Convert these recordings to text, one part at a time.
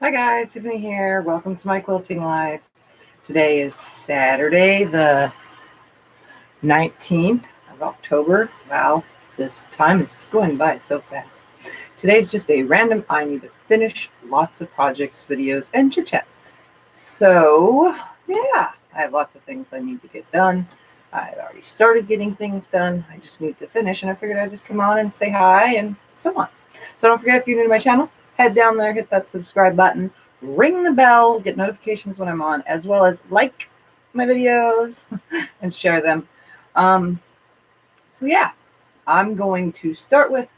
Hi guys, Tiffany here. Welcome to my quilting life. Today is Saturday, the 19th of October. Wow, this time is just going by so fast. Today's just a random, I need to finish lots of projects, videos, and chit chat. So, yeah, I have lots of things I need to get done. I've already started getting things done. I just need to finish, and I figured I'd just come on and say hi and so on. So don't forget, if you're new to my channel, head down there, hit that subscribe button, ring the bell, get notifications when I'm on, as well as like my videos and share them. So yeah, I'm going to start with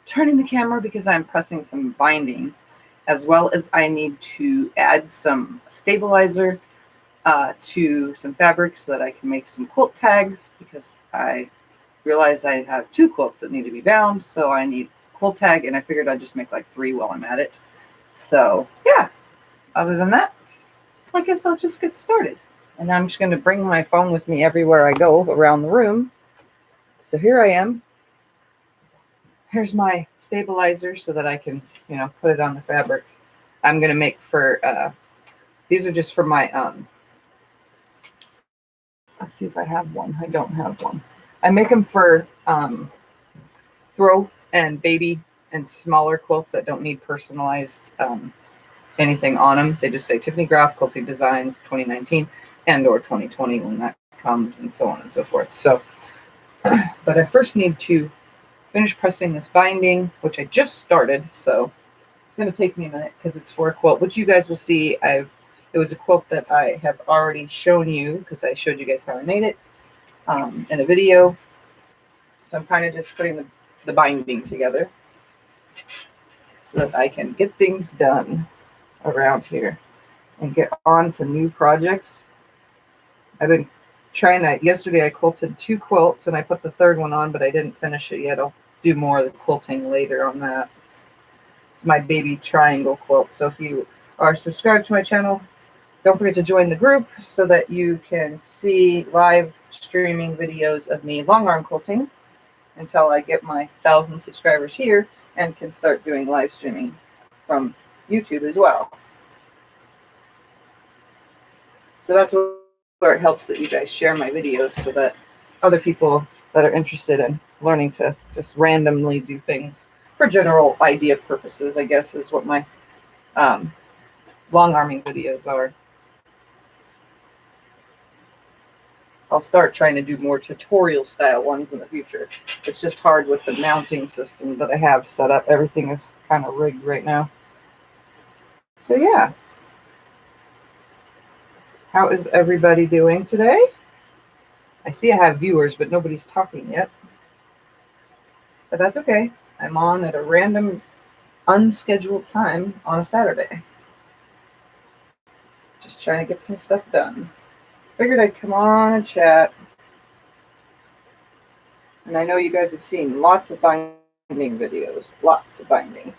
turning the camera because I'm pressing some binding, as well as I need to add some stabilizer to some fabric so that I can make some quilt tags, because I realized I have two quilts that need to be bound, so I need quilt tag, and I figured I'd just make like 3 while I'm at it. So yeah, other than that, I guess I'll just get started. And I'm just going to bring my phone with me everywhere I go around the room. So here I am. Here's my stabilizer so that I can, put it on the fabric. I'm going to make for, these are just for my, let's see if I have one. I don't have one. I make them for throw and baby and smaller quilts that don't need personalized anything on them. They just say Tiffany Groff Quilting Designs 2019 and or 2020 when that comes, and so on and so forth. So, but I first need to finish pressing this binding, which I just started. So it's going to take me a minute because it's for a quilt, which you guys will see. It was a quilt that I have already shown you because I showed you guys how I made it in a video. So I'm kind of just putting the binding together so that I can get things done around here and get on to new projects. I've been trying to, yesterday I quilted 2 quilts and I put the 3rd one on, but I didn't finish it yet. I'll do more of the quilting later on that. It's my baby triangle quilt. So if you are subscribed to my channel, don't forget to join the group so that you can see live streaming videos of me long arm quilting until I get my 1,000 subscribers here and can start doing live streaming from YouTube as well. So that's where it helps that you guys share my videos so that other people that are interested in learning to just randomly do things for general idea purposes, I guess, is what my long arming videos are. I'll start trying to do more tutorial style ones in the future. It's just hard with the mounting system that I have set up. Everything is kind of rigged right now. So yeah. How is everybody doing today? I see I have viewers, but nobody's talking yet. But that's okay. I'm on at a random, unscheduled time on a Saturday. Just trying to get some stuff done. Figured I'd come on and chat. And I know you guys have seen lots of binding videos. Lots of binding.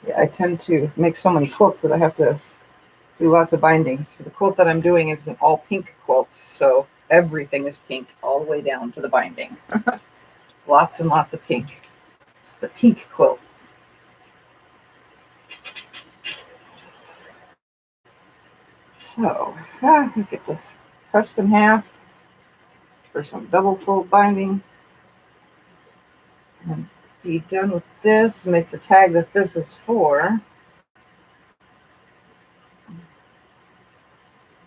Yeah, I tend to make so many quilts that I have to do lots of binding. So the quilt that I'm doing is an all pink quilt. So everything is pink all the way down to the binding. Lots and lots of pink. It's the pink quilt. So, let me get this pressed in half for some double fold binding. And be done with this. Make the tag that this is for.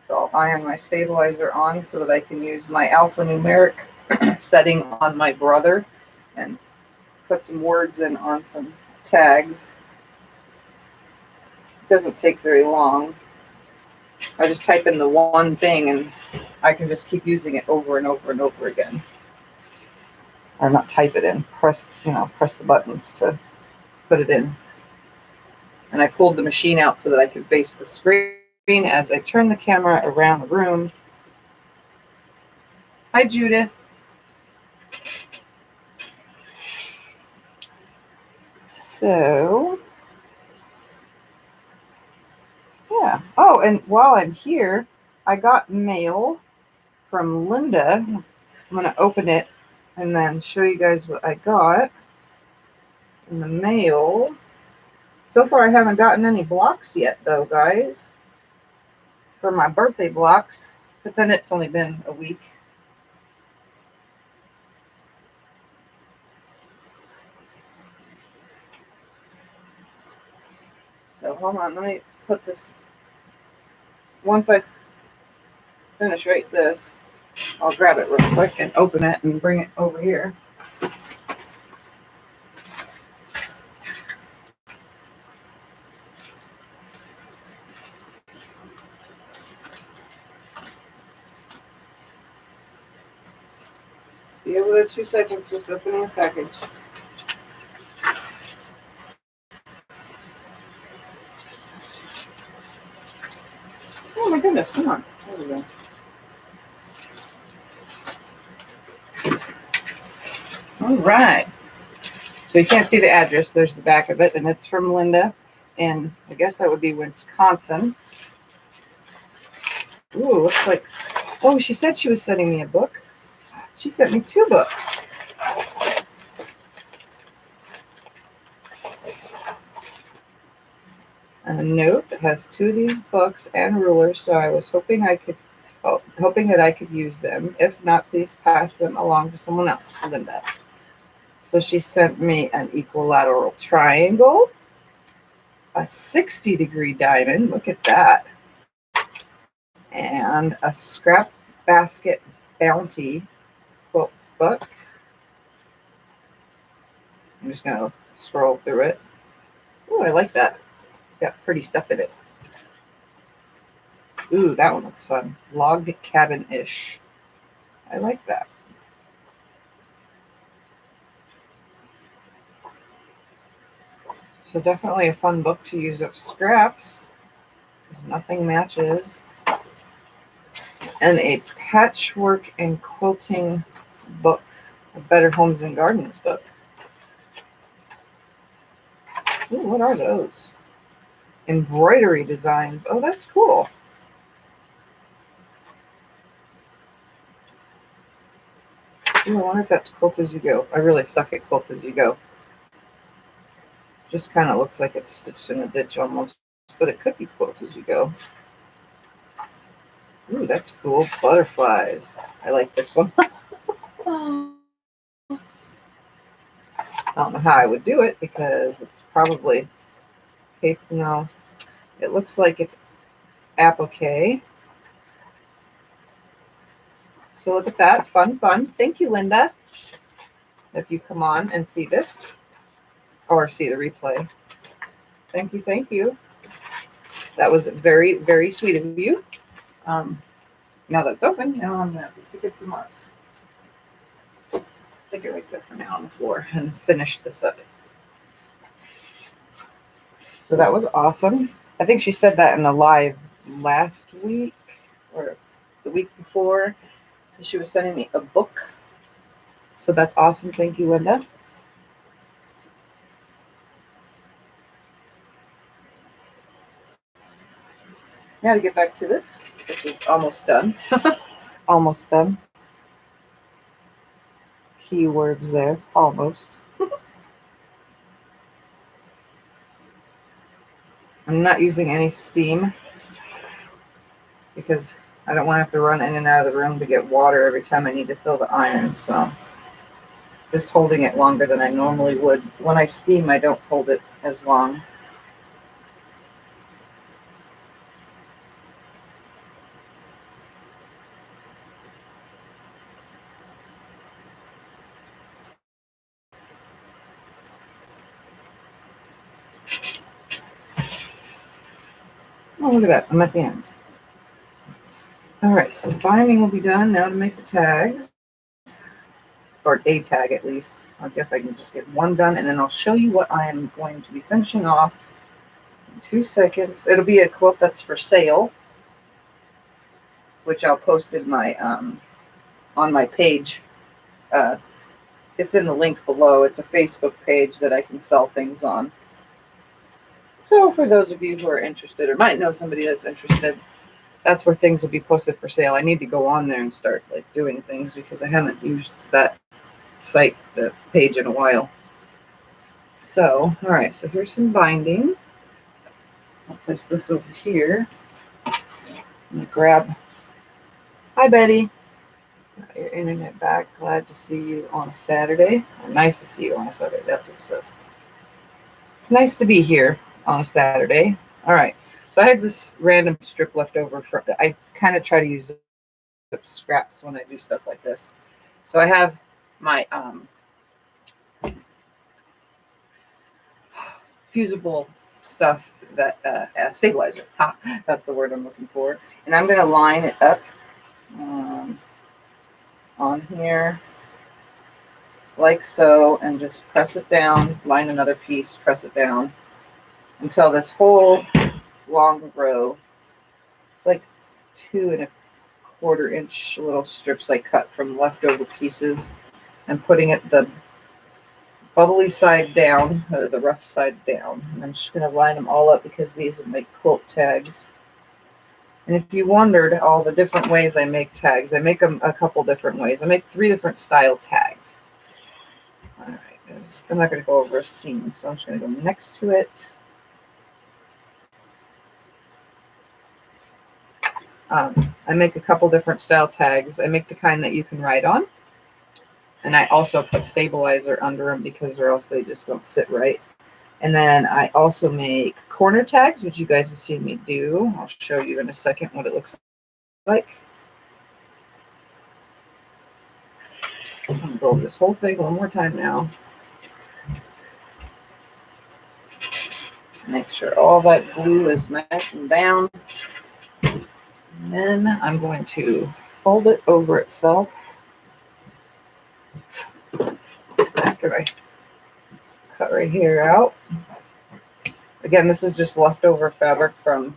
So I'll iron my stabilizer on so that I can use my alphanumeric setting on my brother and put some words in on some tags. It doesn't take very long. I just type in the one thing and I can just keep using it over and over and over again. Or not type it in, press the buttons to put it in. And I pulled the machine out so that I can face the screen as I turn the camera around the room. Hi, Judith. So, yeah. Oh, and while I'm here, I got mail from Linda. I'm going to open it and then show you guys what I got. in the mail. So far, I haven't gotten any blocks yet, though, guys, for my birthday blocks. But then it's only been a week. So hold on, let me put this. Once I finish right this, I'll grab it real quick and open it and bring it over here. Be able to 2 seconds, just opening the package. Oh my goodness, come on. There we go. All right. So you can't see the address. There's the back of it, and it's from Linda. And I guess that would be Wisconsin. Ooh, looks like, oh, she said she was sending me a book. She sent me 2 books. And a note that has 2 of these books and rulers, so I was hoping that I could use them. If not, please pass them along to someone else, Linda. So she sent me an equilateral triangle, a 60-degree diamond, look at that, and a scrap basket bounty quilt book. I'm just going to scroll through it. Oh, I like that. It's got pretty stuff in it. Ooh, that one looks fun. Log cabin-ish. I like that. So definitely a fun book to use up scraps, because nothing matches. And a patchwork and quilting book, a Better Homes and Gardens book. Ooh, what are those? Embroidery designs. Oh, that's cool. Ooh, I wonder if that's Quilt As You Go. I really suck at Quilt As You Go. Just kind of looks like it's stitched in a ditch almost, but it could be Quilt As You Go. Ooh, that's cool. Butterflies. I like this one. I don't know how I would do it because it's probably paper. No, it looks like it's applique. So look at that. Fun, fun. Thank you, Linda. If you come on and see this or see the replay. Thank you, thank you. That was very, very sweet of you. Now that's open, now I'm going to have to stick it some marks. Stick it right there for now on the floor and finish this up. So that was awesome. I think she said that in the live last week or the week before. She was sending me a book. So that's awesome. Thank you, Linda. Now to get back to this, which is almost done. Almost done. Keywords there. Almost. I'm not using any steam because I don't want to have to run in and out of the room to get water every time I need to fill the iron. So just holding it longer than I normally would. When I steam, I don't hold it as long. Oh, look at that. I'm at the end. All right, so binding will be done. Now to make the tags, or a tag at least. I guess I can just get one done, and then I'll show you what I am going to be finishing off in 2 seconds. It'll be a quilt that's for sale, which I'll post in my on my page. It's in the link below. It's a Facebook page that I can sell things on. So for those of you who are interested or might know somebody that's interested, that's where things will be posted for sale. I need to go on there and start like doing things because I haven't used that site, the page, in a while. So, all right, so here's some binding. I'll place this over here. I'm gonna grab, hi Betty, got your internet back. Glad to see you on a Saturday. Or nice to see you on a Saturday, that's what it says. It's nice to be here on a Saturday. All right, so I had this random strip left over. I kind of try to use scraps when I do stuff like this. So I have my fusible stuff that stabilizer. Ha, that's the word I'm looking for. And I'm going to line it up on here like so, and just press it down, line another piece, press it down until this whole long row, it's like 2¼ inch little strips I cut from leftover pieces, and putting it the bubbly side down, or the rough side down. And I'm just going to line them all up because these will make quilt tags. And if you wondered all the different ways I make tags, I make them a couple different ways. I make 3 different style tags. All right, I'm not going to go over a seam, so I'm just going to go next to it. I make a couple different style tags. I make the kind that you can write on. And I also put stabilizer under them because or else they just don't sit right. And then I also make corner tags, which you guys have seen me do. I'll show you in a second what it looks like. I'm going to go over this whole thing one more time now. Make sure all that glue is nice and down. And then I'm going to fold it over itself after I cut right here out. Again, this is just leftover fabric from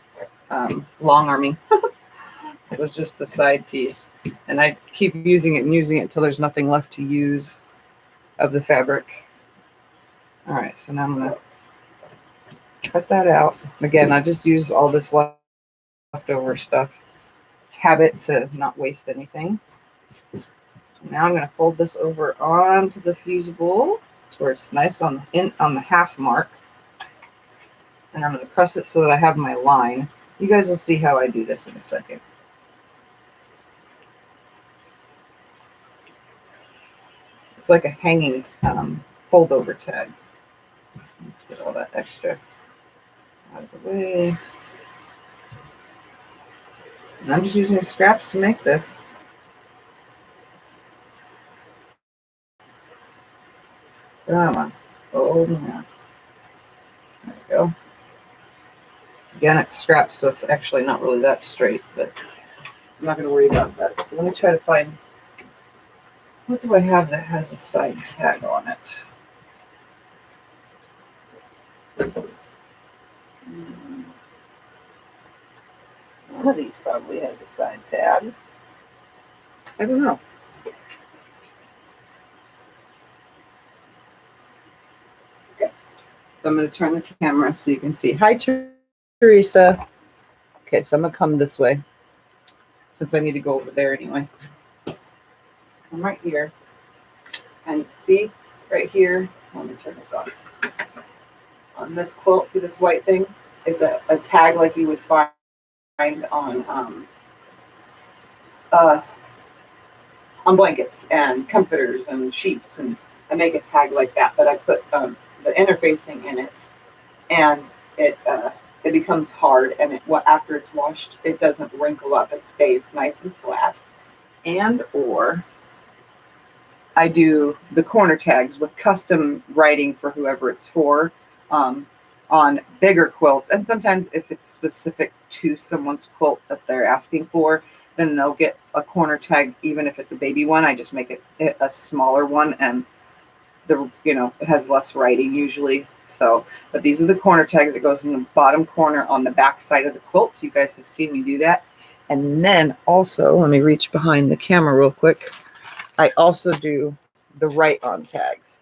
long arming. It was just the side piece, and I keep using it and using it until there's nothing left to use of the fabric. All right, so now I'm going to cut that out. Again, I just use all this leftover stuff. It's habit to not waste anything. Now I'm going to fold this over onto the fusible to where it's nice on the half mark. And I'm going to press it so that I have my line. You guys will see how I do this in a second. It's like a hanging fold over tag. Let's get all that extra out of the way. And I'm just using scraps to make this. Come on, fold in half. There we go. Again, it's scraps, so it's actually not really that straight, but I'm not going to worry about that. So let me try to find, what do I have that has a side tag on it? One of these probably has a side tag. I don't know. Okay, so I'm going to turn the camera so you can see. Hi, Teresa. Okay, so I'm going to come this way since I need to go over there anyway. I'm right here. And see, right here, let me turn this off. On this quilt, see this white thing? It's a tag like you would find on blankets and comforters and sheets, and I make a tag like that, but I put the interfacing in it, and it becomes hard, and after it's washed, it doesn't wrinkle up. It stays nice and flat. And or I do the corner tags with custom writing for whoever it's for on bigger quilts. And sometimes if it's specific to someone's quilt that they're asking for, then they'll get a corner tag. Even if it's a baby one, I just make it a smaller one, and it has less writing usually. So, but these are the corner tags. It goes in the bottom corner on the back side of the quilt. You guys have seen me do that. And then also, let me reach behind the camera real quick. I also do the write-on tags.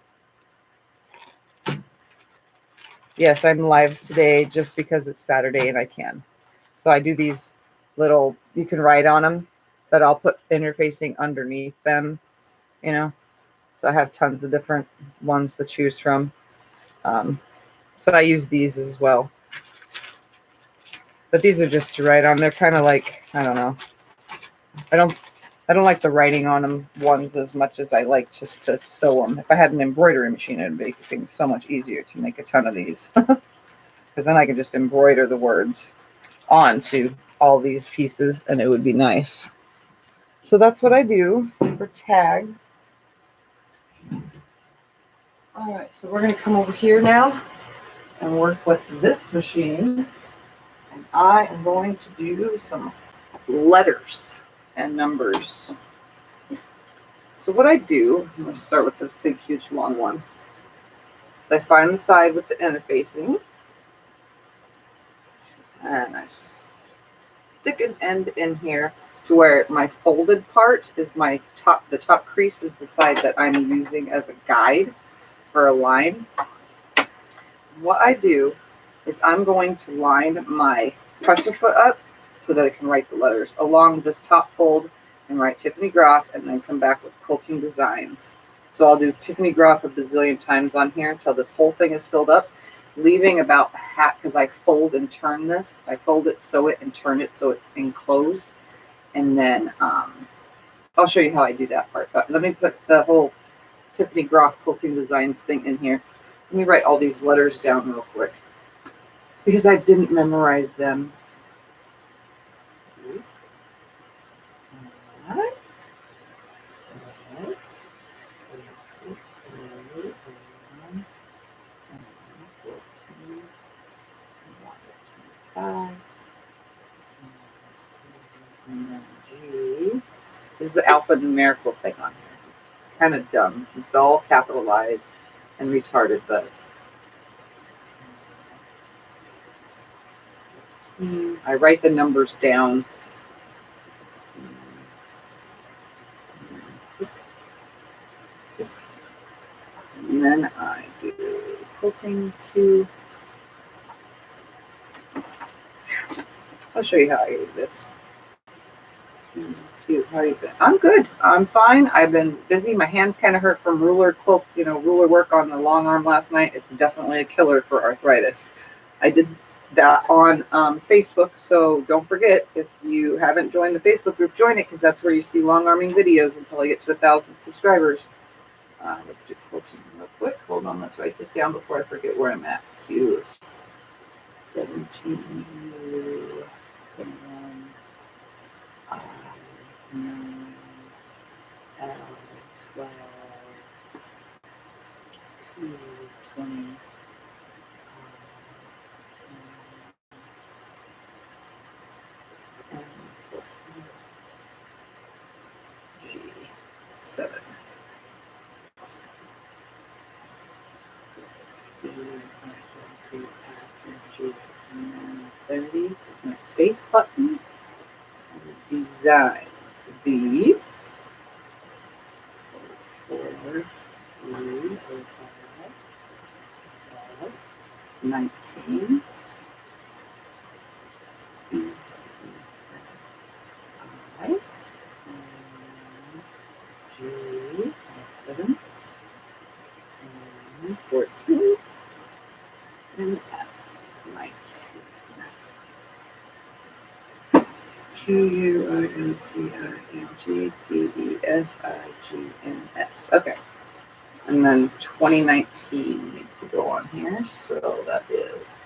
Yes, I'm live today just because it's Saturday and I can. So I do these little, you can write on them, but I'll put interfacing underneath them, So I have tons of different ones to choose from. So I use these as well. But these are just to write on. They're kind of like, I don't know. I don't like the writing on them ones as much as I like just to sew them. If I had an embroidery machine, it would make things so much easier to make a ton of these. Because then I can just embroider the words onto all these pieces and it would be nice. So that's what I do for tags. All right, so we're going to come over here now and work with this machine. And I am going to do some letters and numbers. So what I do, I'm going to start with the big, huge, long one. So I find the side with the interfacing. And I stick an end in here to where my folded part is my top. The top crease is the side that I'm using as a guide for a line. What I do is I'm going to line my presser foot up so that I can write the letters along this top fold and write Tiffany Groff and then come back with Quilting Designs. So I'll do Tiffany Groff a bazillion times on here until this whole thing is filled up, leaving about half, because I fold and turn this. I fold it, sew it, and turn it so it's enclosed. And then I'll show you how I do that part. But let me put the whole Tiffany Groff Quilting Designs thing in here. Let me write all these letters down real quick because I didn't memorize them. All right. And then G. This is the alphanumerical thing on here. It's kind of dumb. It's all capitalized and retarded, but I write the numbers down. 6, 6. And then I do quilting Q. I'll show you how I do this. Q, how you been? I'm good. I'm fine. I've been busy. My hands kind of hurt from ruler work on the long arm last night. It's definitely a killer for arthritis. I did that on Facebook, so don't forget, if you haven't joined the Facebook group, join it, because that's where you see long arming videos until I get to 1,000 subscribers. Let's do quilting real quick. Hold on, let's write this down before I forget where I'm at. Q is 17, 21, I, 9, L, 12, T, 20, and 14, G, 7. 30 is my space button. And design. D. 4, 3, 5, 19. I. G. 7. And 14. And S. 19. Q, U, I, N, T, I, N, G, P, E, S, I, G, N, S. Okay. And then 2019 needs to go on here. So that is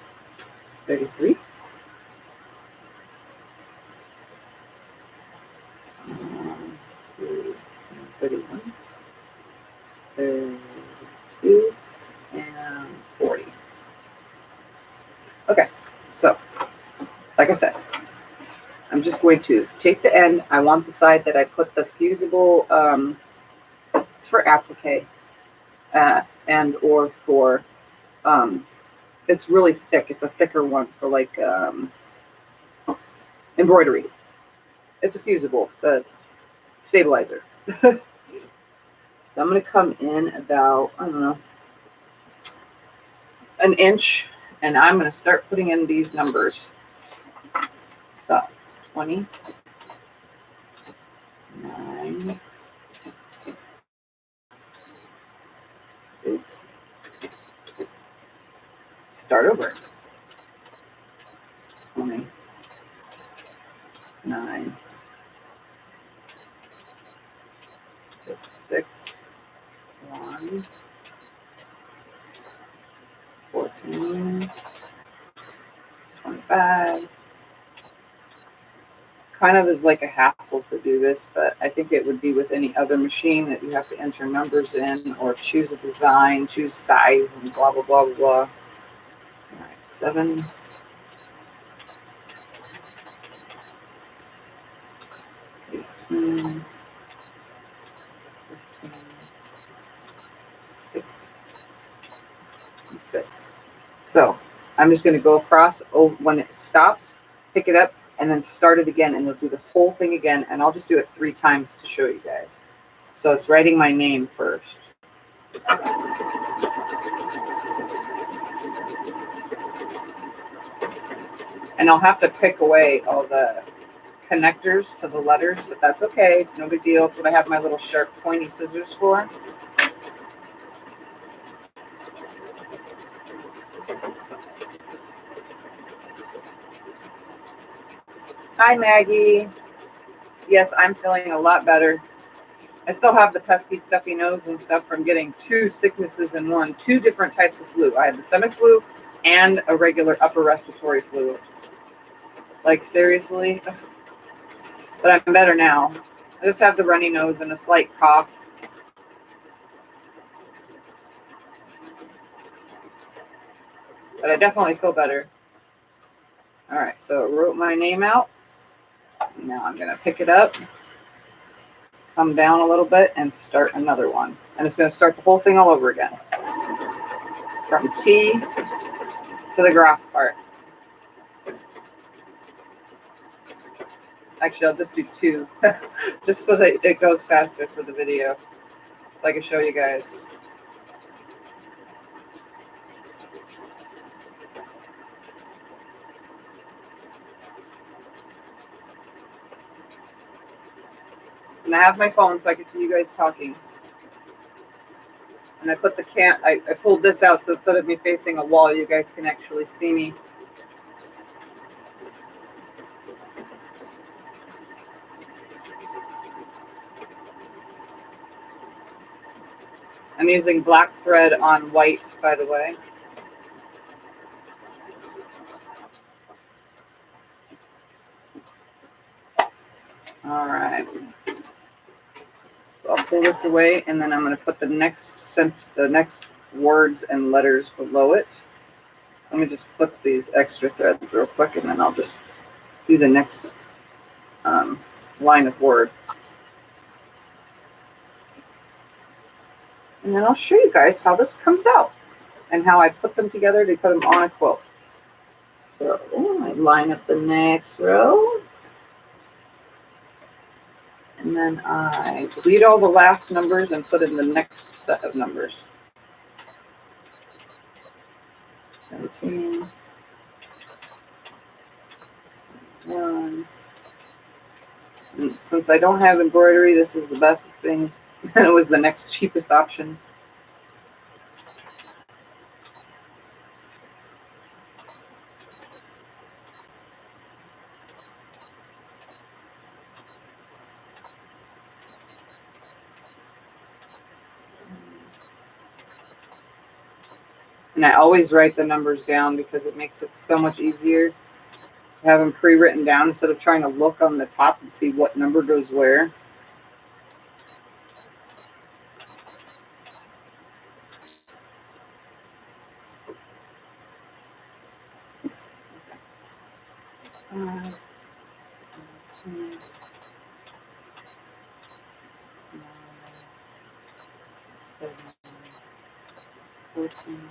33. 31. 32. And 40. Okay. So, like I said, I'm just going to take the end. I want the side that I put the fusible, it's for applique, and or for, it's really thick. It's a thicker one for like embroidery. It's a fusible, the stabilizer. So I'm going to come in about, I don't know, an inch, and I'm going to start putting in these numbers. So 20, 9, 8, start over. 20, 9, 6, 6, 1, 14, 25. Kind of is like a hassle to do this, but I think it would be with any other machine that you have to enter numbers in or choose a design, choose size, and blah, blah, blah, blah, blah. All right, 7, 18, 15, 6, and 6. So I'm just going to go across. Oh, when it stops, pick it up, and then start it again, and we'll do the whole thing again, and I'll just do it 3 times to show you guys. So it's writing my name first. And I'll have to pick away all the connectors to the letters, but that's okay. It's no big deal. It's what I have my little sharp pointy scissors for. Hi, Maggie. Yes, I'm feeling a lot better. I still have the pesky stuffy nose and stuff from getting 2 sicknesses in one, 2 different types of flu. I had the stomach flu and a regular upper respiratory flu. Like, seriously? But I'm better now. I just have the runny nose and a slight cough. But I definitely feel better. All right, so I wrote my name out. Now I'm going to pick it up, come down a little bit, and start another one. And it's going to start the whole thing all over again. From T to the Groff part. Actually, I'll just do 2, just so that it goes faster for the video, so I can show you guys. And I have my phone so I can see you guys talking. And I put the I pulled this out so instead of me facing a wall, you guys can actually see me. I'm using black thread on white, by the way. All right. So I'll pull this away, and then I'm going to put the next words and letters below it. So let me just clip these extra threads real quick, and then I'll just do the next line of word. And then I'll show you guys how this comes out and how I put them together to put them on a quilt. So I line up the next row. And then I delete all the last numbers and put in the next set of numbers. 17, 1. And since I don't have embroidery, this is the best thing. It was the next cheapest option. And I always write the numbers down because it makes it so much easier to have them pre-written down instead of trying to look on the top and see what number goes where. Okay. 2, 9, 7, 14,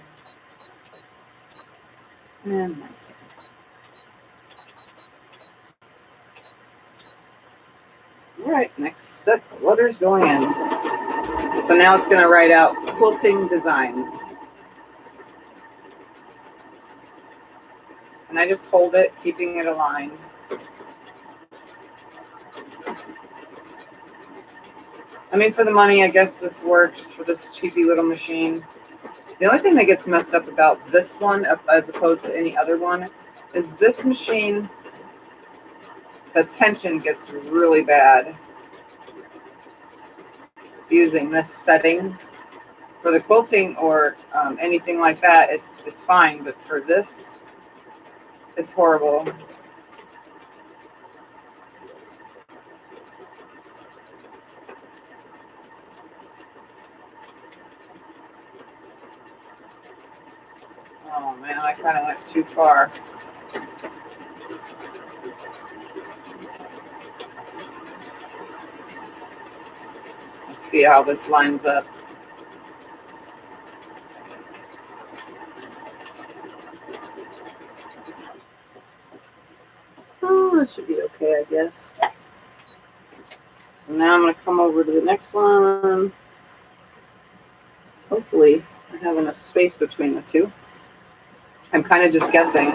and 19. All right, next set of letters going in. So now it's going to write out quilting designs. And I just hold it, keeping it aligned. I mean, for the money, I guess this works for this cheapy little machine. The only thing that gets messed up about this one as opposed to any other one is this machine, the tension gets really bad using this setting. For the quilting or anything like that, it's fine, but for this, it's horrible. Oh man, I kind of went too far. Let's see how this lines up. Oh, that should be okay, I guess. So now I'm going to come over to the next one. Hopefully I have enough space between the two. I'm kind of just guessing.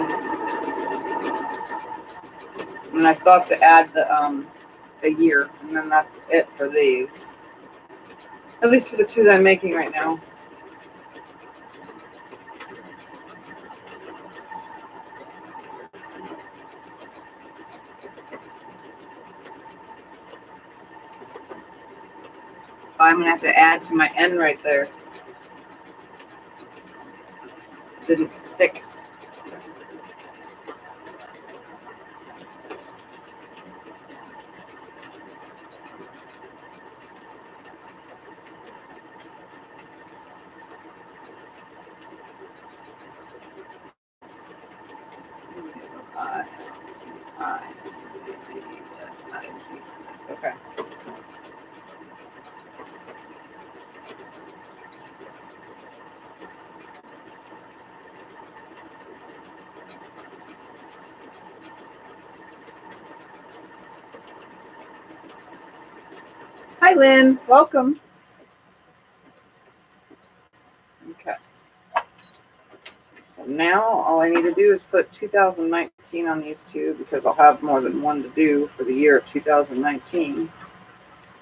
And I still have to add the year, and then that's it for these. At least for the two that I'm making right now. So I'm going to have to add to my end right there. Didn't stick. Okay. Hi, Lynn. Welcome. Okay. So now all I need to do is put 2019 on these two because I'll have more than one to do for the year of 2019.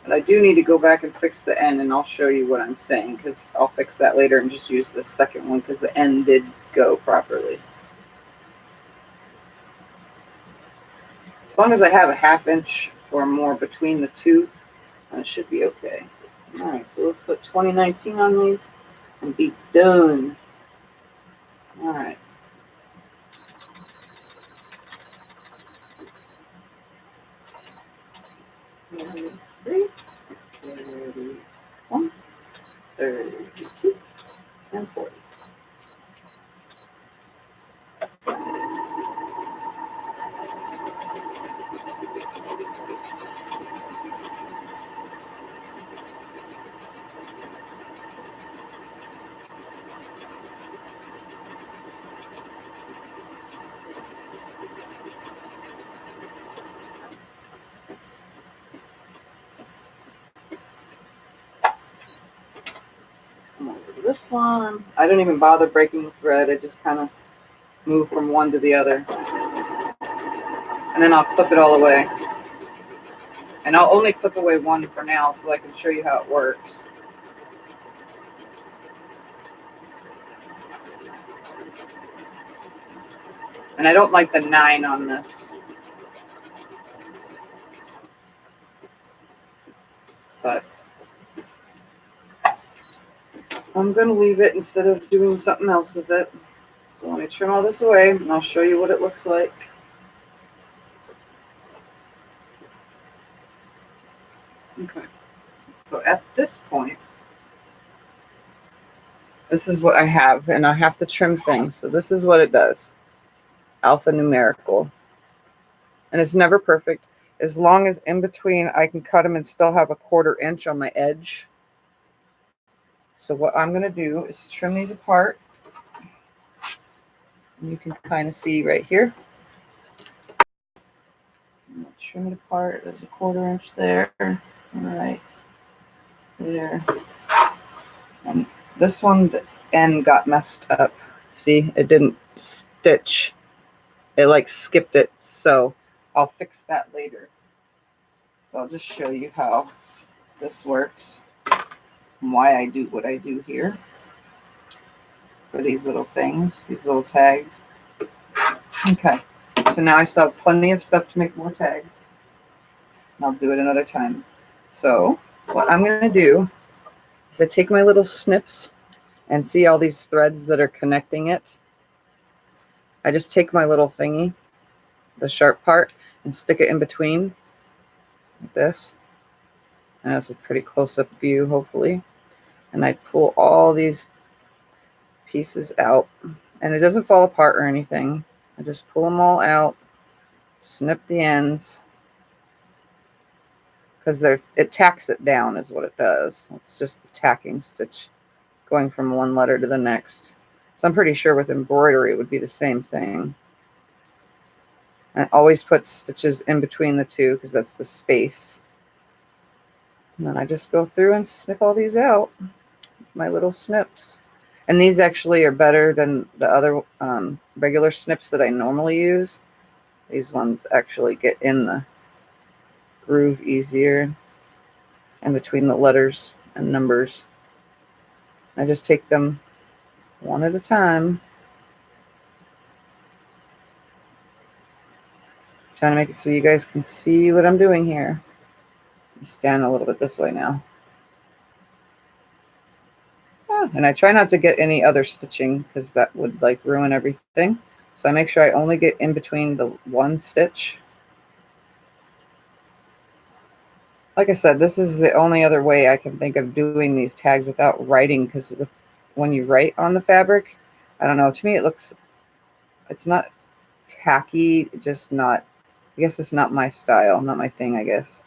But I do need to go back and fix the end, and I'll show you what I'm saying because I'll fix that later and just use the second one because the end did go properly. As long as I have a 1/2 inch or more between the two, it should be okay. All right, so let's put 2019 on these and be done. All right. Three, 31, 32, and 40. Come over to this one. I don't even bother breaking the thread. I just kind of move from one to the other. And then I'll clip it all away. And I'll only clip away one for now so I can show you how it works. And I don't like the 9 on this. But I'm going to leave it instead of doing something else with it. So let me trim all this away and I'll show you what it looks like. Okay. So at this point, this is what I have, and I have to trim things. So this is what it does. Alphanumerical. And it's never perfect. As long as in between I can cut them and still have a 1/4 inch on my edge. So what I'm going to do is trim these apart. And you can kind of see right here. Trim it apart. There's a 1/4 inch there. Right there. And this one, the end got messed up. See, it didn't stitch. It like skipped it. So I'll fix that later. So I'll just show you how this works and why I do what I do here. for these little things, these little tags. Okay, so now I still have plenty of stuff to make more tags. I'll do it another time. So what I'm going to do is I take my little snips and see all these threads that are connecting it. I just take my little thingy, the sharp part, and stick it in between like this. And that's a pretty close-up view, hopefully. And I pull all these pieces out, and it doesn't fall apart or anything. I just pull them all out, snip the ends, because it tacks it down is what it does. It's just the tacking stitch going from one letter to the next. So I'm pretty sure with embroidery it would be the same thing. And I always put stitches in between the two because that's the space. And then I just go through and snip all these out with my little snips. And these actually are better than the other regular snips that I normally use. These ones actually get in the groove easier in between the letters and numbers. I just take them one at a time, trying to make it so you guys can see what I'm doing here. Stand a little bit this way now. And I try not to get any other stitching because that would like ruin everything. So I make sure I only get in between the one stitch. Like I said, this is the only other way I can think of doing these tags without writing, because when you write on the fabric, I don't know, to me it's not tacky, just not, I guess it's not my style, not my thing, I guess.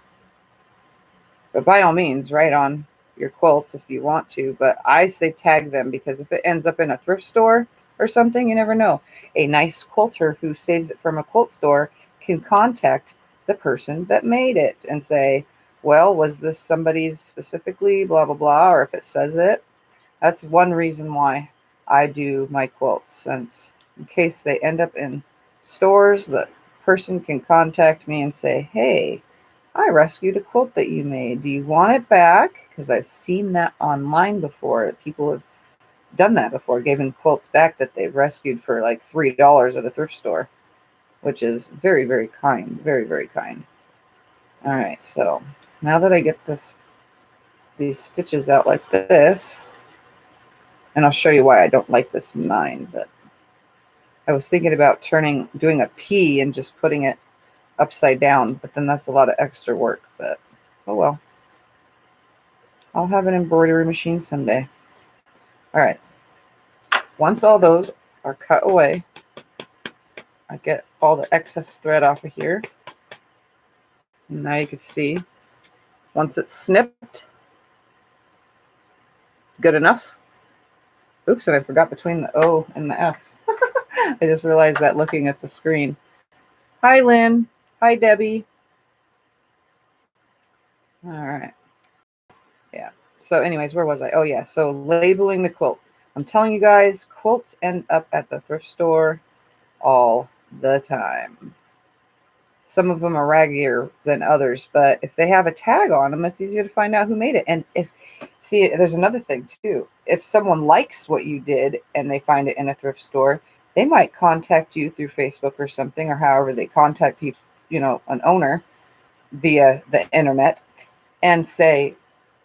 But by all means, write on your quilts if you want to, but I say tag them, because if it ends up in a thrift store or something, you never know. A nice quilter who saves it from a quilt store can contact the person that made it and say, well, was this somebody's specifically, blah, blah, blah, or if it says it. That's one reason why I do my quilts, since in case they end up in stores, the person can contact me and say, hey, I rescued a quilt that you made. Do you want it back? Because I've seen that online before. People have done that before, given quilts back that they've rescued for like $3 at a thrift store, which is very, very kind. Very, very kind. All right, so now that I get these stitches out like this, and I'll show you why I don't like this 9, but I was thinking about doing a P and just putting it upside down, but then that's a lot of extra work, but oh well. I'll have an embroidery machine someday. All right. Once all those are cut away, I get all the excess thread off of here. And now you can see, once it's snipped, it's good enough. Oops, and I forgot between the O and the F. I just realized that looking at the screen. Hi, Lynn. Hi, Debbie. All right. Yeah. So anyways, where was I? Oh, yeah. So labeling the quilt. I'm telling you guys, quilts end up at the thrift store all the time. Some of them are raggier than others, but if they have a tag on them, it's easier to find out who made it. And see, there's another thing too. If someone likes what you did and they find it in a thrift store, they might contact you through Facebook or something, or however they contact people, an owner via the internet, and say,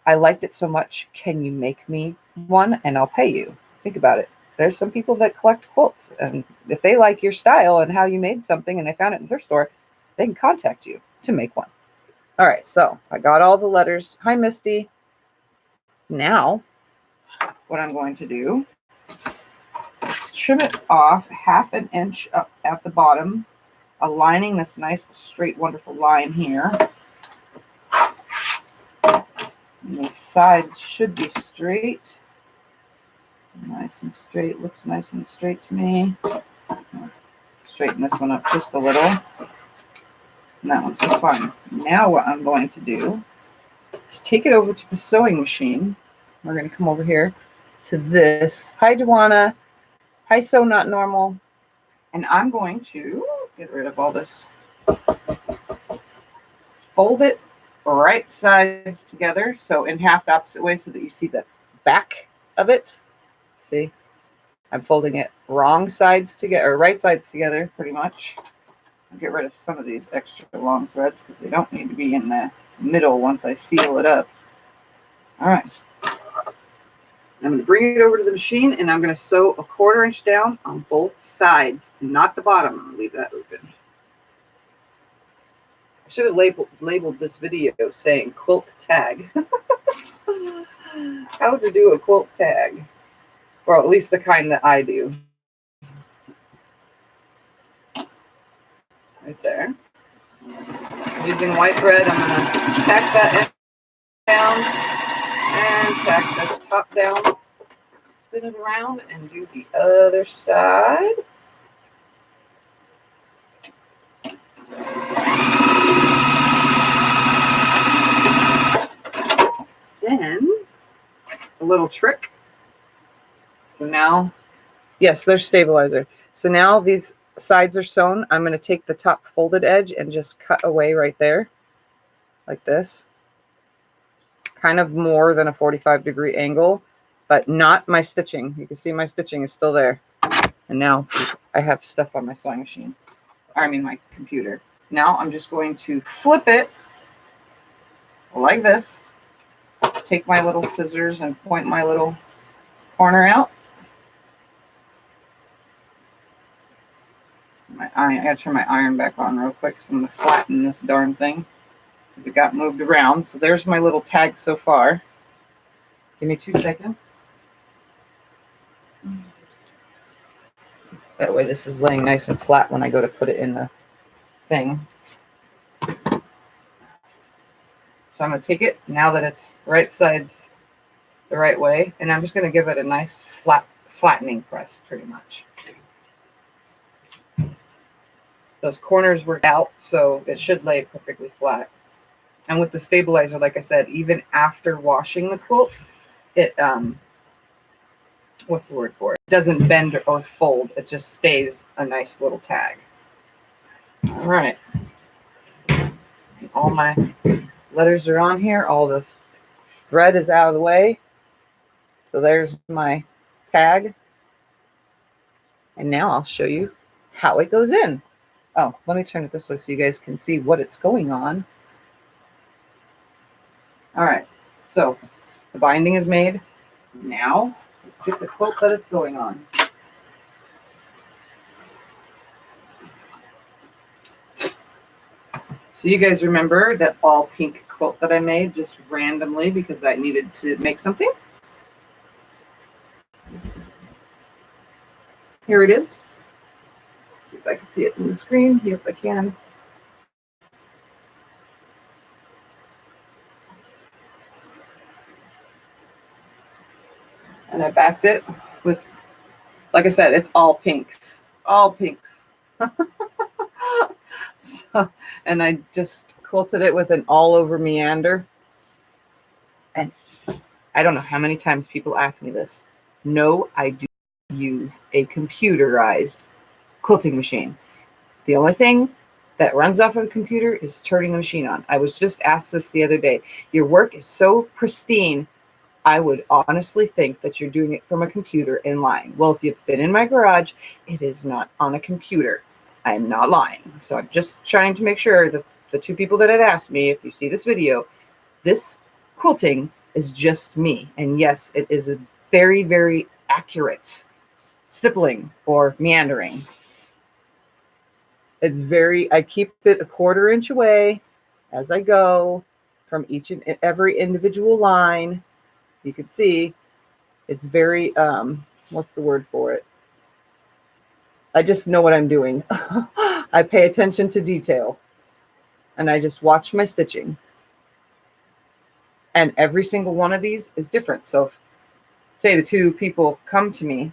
I liked it so much, can you make me one? And I'll pay you. Think about it. There's some people that collect quilts, and if they like your style and how you made something and they found it in the thrift store, they can contact you to make one. All right, so I got all the letters. Hi, Misty. Now, what I'm going to do is trim it off 1/2 inch up at the bottom, aligning this nice, straight, wonderful line here. And the sides should be straight. Nice and straight. Looks nice and straight to me. Straighten this one up just a little. And that one's just fine. Now what I'm going to do is take it over to the sewing machine. We're going to come over here to this. Hi, Joanna. Hi, Sew Not Normal. And I'm going to get rid of all this. Fold it right sides together, so in half the opposite way, so that you see the back of it. See? I'm folding it wrong sides together, or right sides together, pretty much. I'll get rid of some of these extra long threads because they don't need to be in the middle once I seal it up. All right. I'm going to bring it over to the machine, and I'm going to sew a 1/4 inch down on both sides, not the bottom. I'm going to leave that open. I should have labeled this video saying quilt tag. How to do a quilt tag, or at least the kind that I do. Right there. Using white thread, I'm going to tack that end down and tack this top down. Spin it around and do the other side. Then a little trick. So now, yes, there's stabilizer. So now these sides are sewn. I'm going to take the top folded edge and just cut away right there, like this. Kind of more than a 45-degree angle, but not my stitching. You can see my stitching is still there. And now I have stuff on my sewing machine. I mean my computer. Now I'm just going to flip it like this. Take my little scissors and point my little corner out. My iron, I gotta turn my iron back on real quick because I'm gonna flatten this darn thing because it got moved around. So there's my little tag so far. Give me 2 seconds. That way this is laying nice and flat when I go to put it in the thing. So I'm going to take it now that it's right sides the right way, and I'm just going to give it a nice flattening press pretty much. Those corners were out, so it should lay perfectly flat. And with the stabilizer, like I said, even after washing the quilt, it, what's the word for it? It doesn't bend or fold. It just stays a nice little tag. All right. All my letters are on here. All the thread is out of the way. So there's my tag. And now I'll show you how it goes in. Oh, let me turn it this way so you guys can see what it's going on. All right. So the binding is made. Now let's get the quilt that it's going on. So you guys remember that all pink quilt that I made just randomly because I needed to make something? Here it is. Let's see if I can see it in the screen. Yep, I can. And I backed it with, like I said, it's all pinks. All pinks. So, and I just quilted it with an all-over meander. And I don't know how many times people ask me this. No, I do use a computerized quilting machine. The only thing that runs off of a computer is turning the machine on. I was just asked this the other day. Your work is so pristine, I would honestly think that you're doing it from a computer and lying. Well, if you've been in my garage, it is not on a computer. I'm not lying. So I'm just trying to make sure that the 2 people that had asked me, if you see this video, this quilting is just me. And yes, it is a very, very accurate stippling or meandering. It's very, I keep it a 1/4 inch away as I go from each and every individual line. You can see it's very, what's the word for it? I just know what I'm doing. I pay attention to detail and I just watch my stitching. And every single one of these is different. So if, say the 2 people come to me,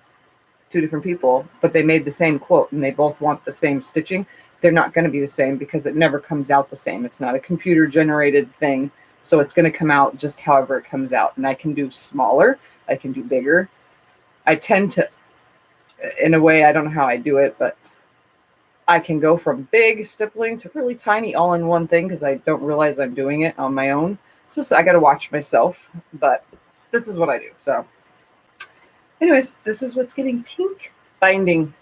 2 different people, but they made the same quilt and they both want the same stitching, they're not going to be the same because it never comes out the same. It's not a computer generated thing. So it's going to come out just however it comes out. And I can do smaller. I can do bigger. I tend to, in a way, I don't know how I do it, but I can go from big stippling to really tiny all in one thing because I don't realize I'm doing it on my own. So I got to watch myself, but this is what I do. So Anyways, this is what's getting pink binding.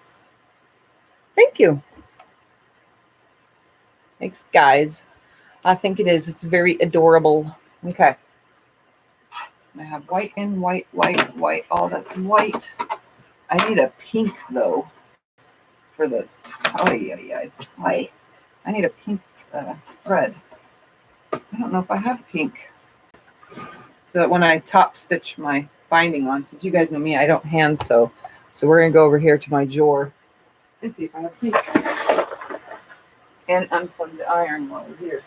Thank you. Thanks, guys. I think it is. It's very adorable. Okay. I have white and white, white, white. All that's white. I need a pink, though, for the... Oh, yeah. I need a pink thread. I don't know if I have pink. So that when I top stitch my binding on, since you guys know me, I don't hand sew. So we're going to go over here to my drawer and see if I have pink. And unplug the iron while we're here.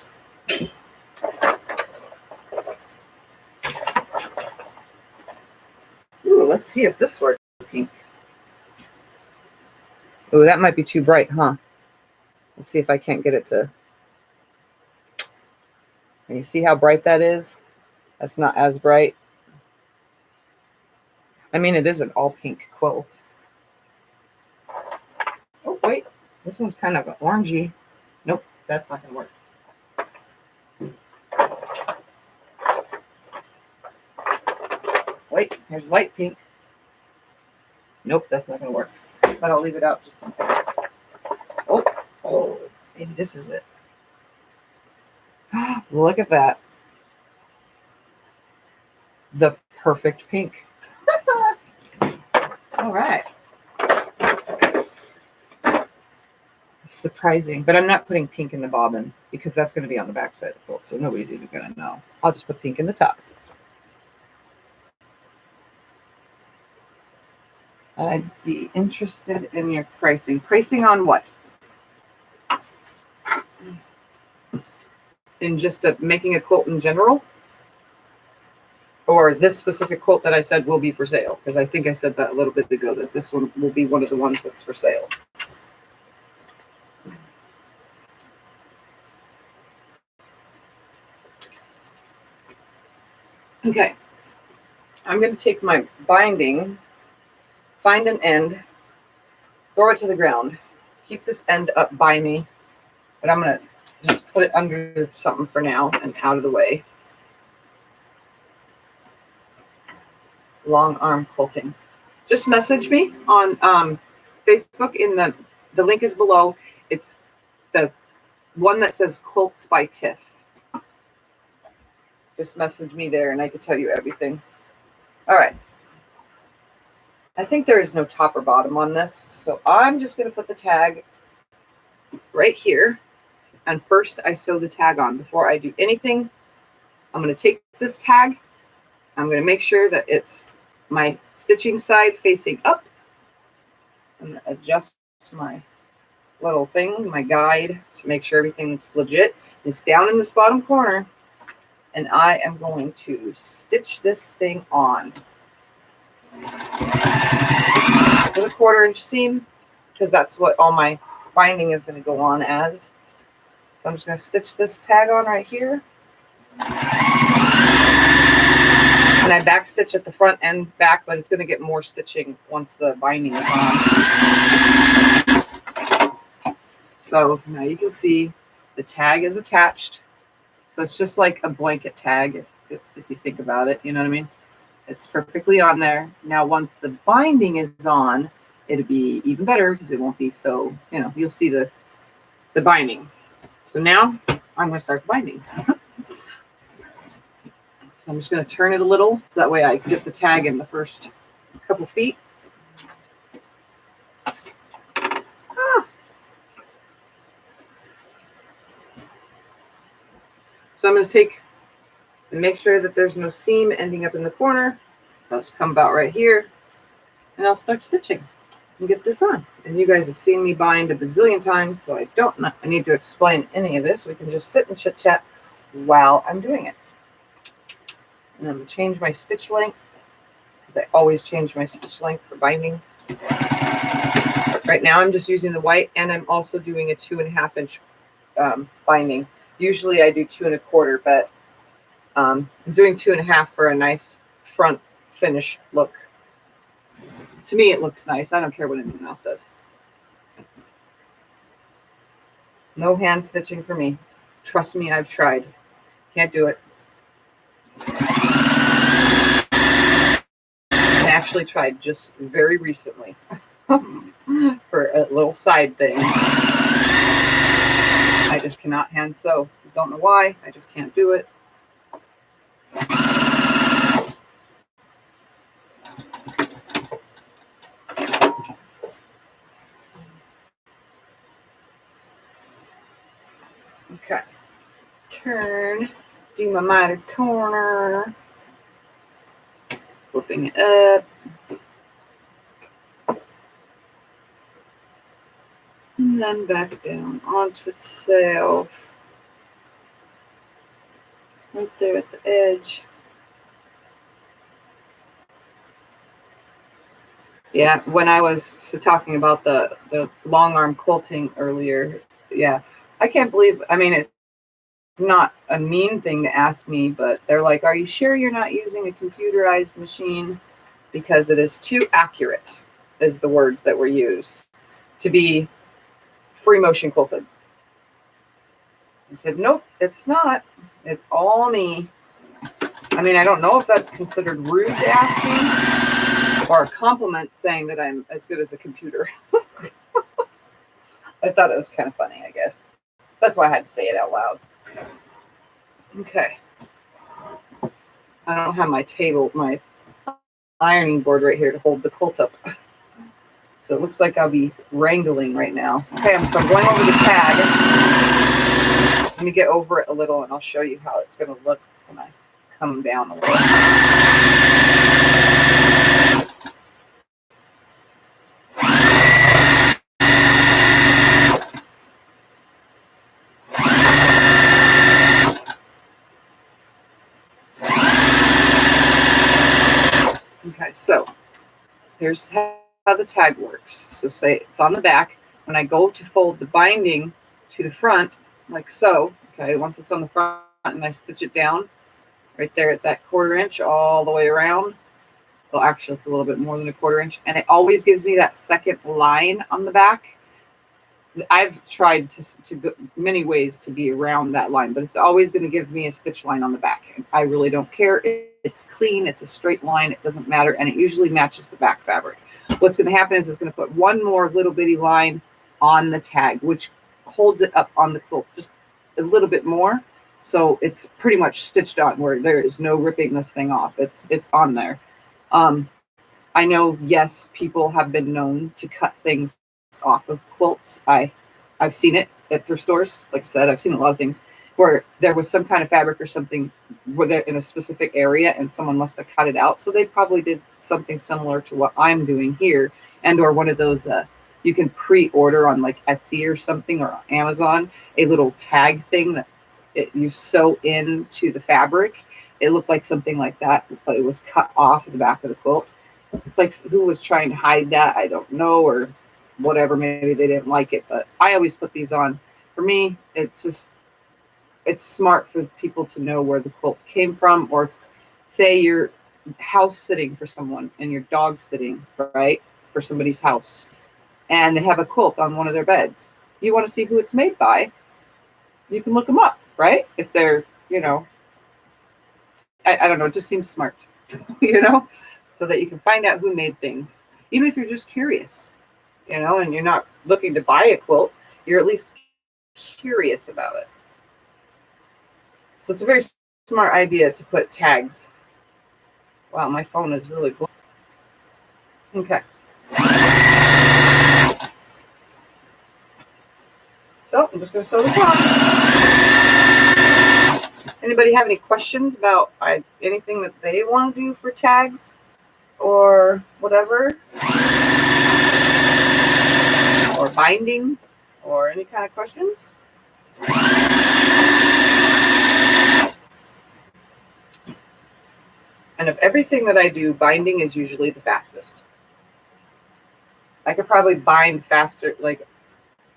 Ooh, let's see if this works pink. Ooh, that might be too bright, huh? Let's see if I can't get it to... Can you see how bright that is? That's not as bright. I mean, it is an all pink quilt. Oh, wait. This one's kind of an orangey. Nope, that's not going to work. Wait, here's light pink. Nope, that's not going to work. But I'll leave it out just in case. Oh, maybe this is it. Look at that. The perfect pink. All right. It's surprising, but I'm not putting pink in the bobbin because that's going to be on the back side of the quilt, so nobody's even going to know. I'll just put pink in the top. I'd be interested in your pricing. Pricing on what? In just making a quilt in general? Or this specific quilt that I said will be for sale? Because I think I said that a little bit ago, that this one will be one of the ones that's for sale. Okay. I'm going to take my binding, find an end, throw it to the ground, keep this end up by me, but I'm going to just put it under something for now and out of the way. Long arm quilting. Just message me on Facebook. In the link is below. It's the one that says Quilts by Tiff. Just message me there and I can tell you everything. All right. I think there is no top or bottom on this, so I'm just going to put the tag right here. And first I sew the tag on. Before I do anything, I'm going to take this tag. I'm going to make sure that it's my stitching side facing up. I'm going to adjust my little thing, my guide, to make sure everything's legit. It's down in this bottom corner. And I am going to stitch this thing on with a 1/4 inch seam, because that's what all my binding is going to go on as. So I'm just going to stitch this tag on right here. And I back stitch at the front and back, but it's going to get more stitching once the binding is on. So now you can see the tag is attached. So it's just like a blanket tag, if you think about it, you know what I mean? It's perfectly on there. Now, once the binding is on, it'll be even better because it won't be so, you'll see the binding. So now I'm going to start the binding. So I'm just going to turn it a little so that way I can get the tag in the first couple feet. So I'm going to take and make sure that there's no seam ending up in the corner. So I'll just come about right here and I'll start stitching and get this on. And you guys have seen me bind a bazillion times, so I need to explain any of this. We can just sit and chit chat while I'm doing it. And I'm going to change my stitch length, because I always change my stitch length for binding. Right now I'm just using the white, and I'm also doing a 2.5 inch binding. Usually I do 2 1/4, but I'm doing 2.5 for a nice front finish look. To me, it looks nice. I don't care what anyone else says. No hand stitching for me. Trust me, I've tried. Can't do it. actually tried just very recently for a little side thing. I just cannot hand sew. Don't know why. I just can't do it. Okay. Turn. Do my miter corner. Flipping it up. And then back down onto itself. Right there at the edge. Yeah, when I was talking about the long arm quilting earlier, yeah, I can't believe, I mean, it's not a mean thing to ask me, but they're like, are you sure you're not using a computerized machine? Because it is too accurate, is the words that were used, to be free motion quilted. I said, nope, it's not. It's all me. I mean, I don't know if that's considered rude to ask me or a compliment saying that I'm as good as a computer. I thought it was kind of funny, I guess. That's why I had to say it out loud. Okay. I don't have my table, my ironing board right here to hold the quilt up. So it looks like I'll be wrangling right now. Okay, so I'm going over the tag. Let me get over it a little and I'll show you how it's going to look when I come down a little. Okay, so here's how the tag works. So say it's on the back. When I go to fold the binding to the front, like so, okay, once it's on the front and I stitch it down right there at that 1/4 inch all the way around. Well, actually, it's a little bit more than a 1/4 inch. And it always gives me that second line on the back. I've tried to go many ways to be around that line, but it's always going to give me a stitch line on the back. I really don't care. It's clean. It's a straight line. It doesn't matter. And it usually matches the back fabric. What's going to happen is it's going to put one more little bitty line on the tag, which holds it up on the quilt just a little bit more. So it's pretty much stitched on where there is no ripping this thing off. It's on there. I know, yes, people have been known to cut things off of quilts. I've seen it at thrift stores. Like I said, I've seen a lot of things where there was some kind of fabric or something where they're in a specific area and someone must have cut it out. So they probably did something similar to what I'm doing here, and or one of those you can pre-order on like Etsy or something or Amazon, a little tag thing that you sew into the fabric. It looked like something like that, but it was cut off the back of the quilt. It's like who was trying to hide that, I don't know, or whatever. Maybe they didn't like it, but I always put these on. For me, it's smart for people to know where the quilt came from, or say you're house sitting for someone and your dog sitting, right, for somebody's house, and they have a quilt on one of their beds. You want to see who it's made by, you can look them up, right? If they're, you know, I don't know, it just seems smart, you know, so that you can find out who made things, even if you're just curious, you know, and you're not looking to buy a quilt, you're at least curious about it. So it's a very smart idea to put tags. Wow, my phone is really blue. Okay. So I'm just going to sew this on. Anybody have any questions about anything that they want to do for tags or whatever? Or binding or any kind of questions? And of everything that I do, binding is usually the fastest. I could probably bind faster, like,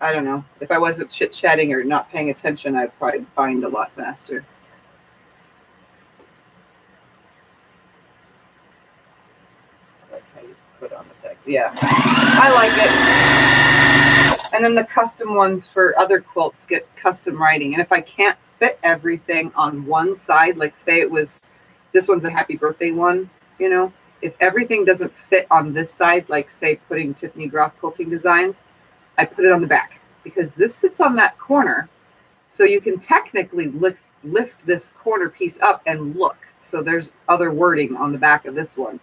I don't know. If I wasn't chit-chatting or not paying attention, I'd probably bind a lot faster. I like how you put on the text. Yeah, I like it. And then the custom ones for other quilts get custom writing. And if I can't fit everything on one side, like say it was, this one's a happy birthday one, you know, if everything doesn't fit on this side, like say putting Tiffany Groff quilting designs, I put it on the back because this sits on that corner. So you can technically lift this corner piece up and look. So there's other wording on the back of this one.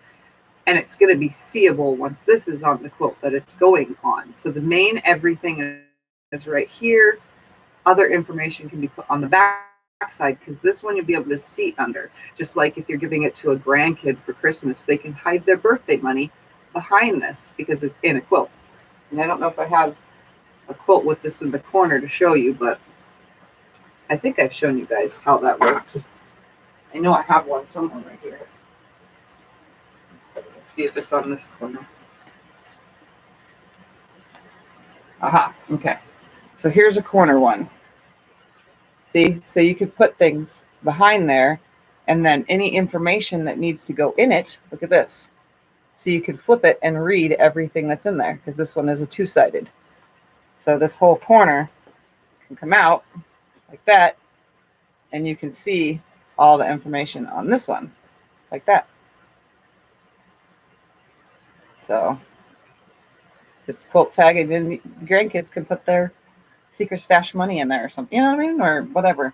And it's going to be seeable once this is on the quilt that it's going on. So the main everything is right here. Other information can be put on the back side because this one you'll be able to see under. Just like if you're giving it to a grandkid for Christmas, they can hide their birthday money behind this because it's in a quilt. And I don't know if I have a quilt with this in the corner to show you, but I think I've shown you guys how that works. I know I have one somewhere right here. Let's see if it's on this corner. Aha, okay. So here's a corner one. See, so you could put things behind there and then any information that needs to go in it, look at this. So you could flip it and read everything that's in there because this one is a two-sided. So this whole corner can come out like that and you can see all the information on this one like that. So the quilt tag, and then the grandkids can put their secret stash money in there or something, you know what I mean? Or whatever.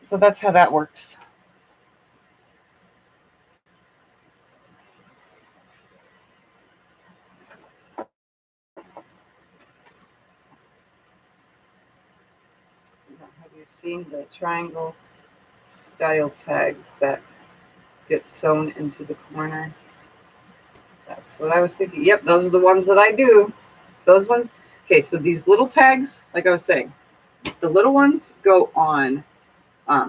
So that's how that works. Have you seen the triangle style tags that get sewn into the corner? That's what I was thinking. Yep, those are the ones that I do. Those ones. Okay, so these little tags, like I was saying, the little ones go on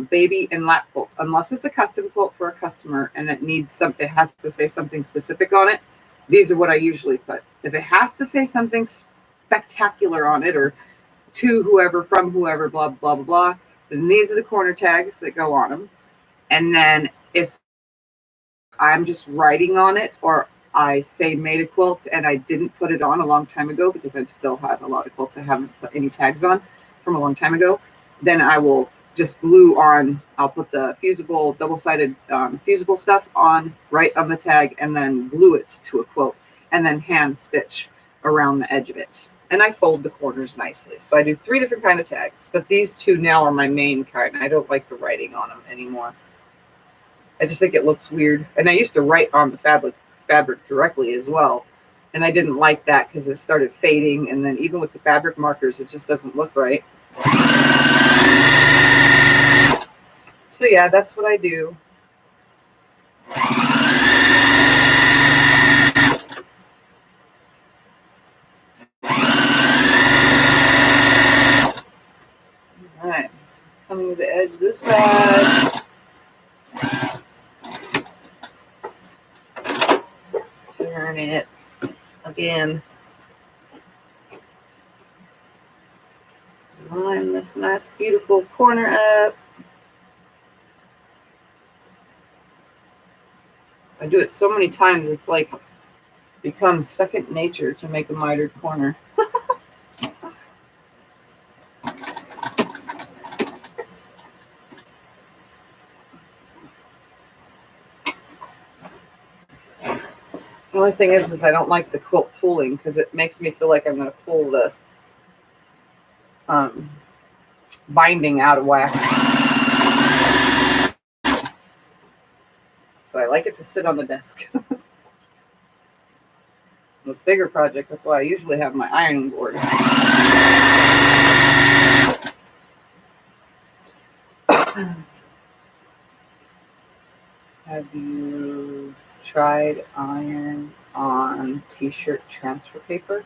baby and lap quilts, unless it's a custom quilt for a customer and it needs something, it has to say something specific on it. These are what I usually put. If it has to say something spectacular on it or to whoever, from whoever, blah, blah, blah, blah, then these are the corner tags that go on them. And then if I'm just writing on it or I say made a quilt and I didn't put it on a long time ago because I still have a lot of quilts I haven't put any tags on from a long time ago, then I will just glue on, I'll put the fusible, double-sided fusible stuff on right on the tag and then glue it to a quilt and then hand stitch around the edge of it. And I fold the corners nicely. So I do 3 different kind of tags, but these 2 now are my main kind. I don't like the writing on them anymore. I just think it looks weird. And I used to write on the fabric directly as well. And I didn't like that because it started fading. And then even with the fabric markers, it just doesn't look right. So yeah, that's what I do. All right, coming to the edge of this side. Turning it again. Line this nice, beautiful corner up. I do it so many times, it's like becomes second nature to make a mitered corner. The only thing is I don't like the quilt pulling because it makes me feel like I'm going to pull the binding out of whack. So I like it to sit on the desk. With bigger projects, that's why I usually have my ironing board. Have you tried iron on t-shirt transfer paper?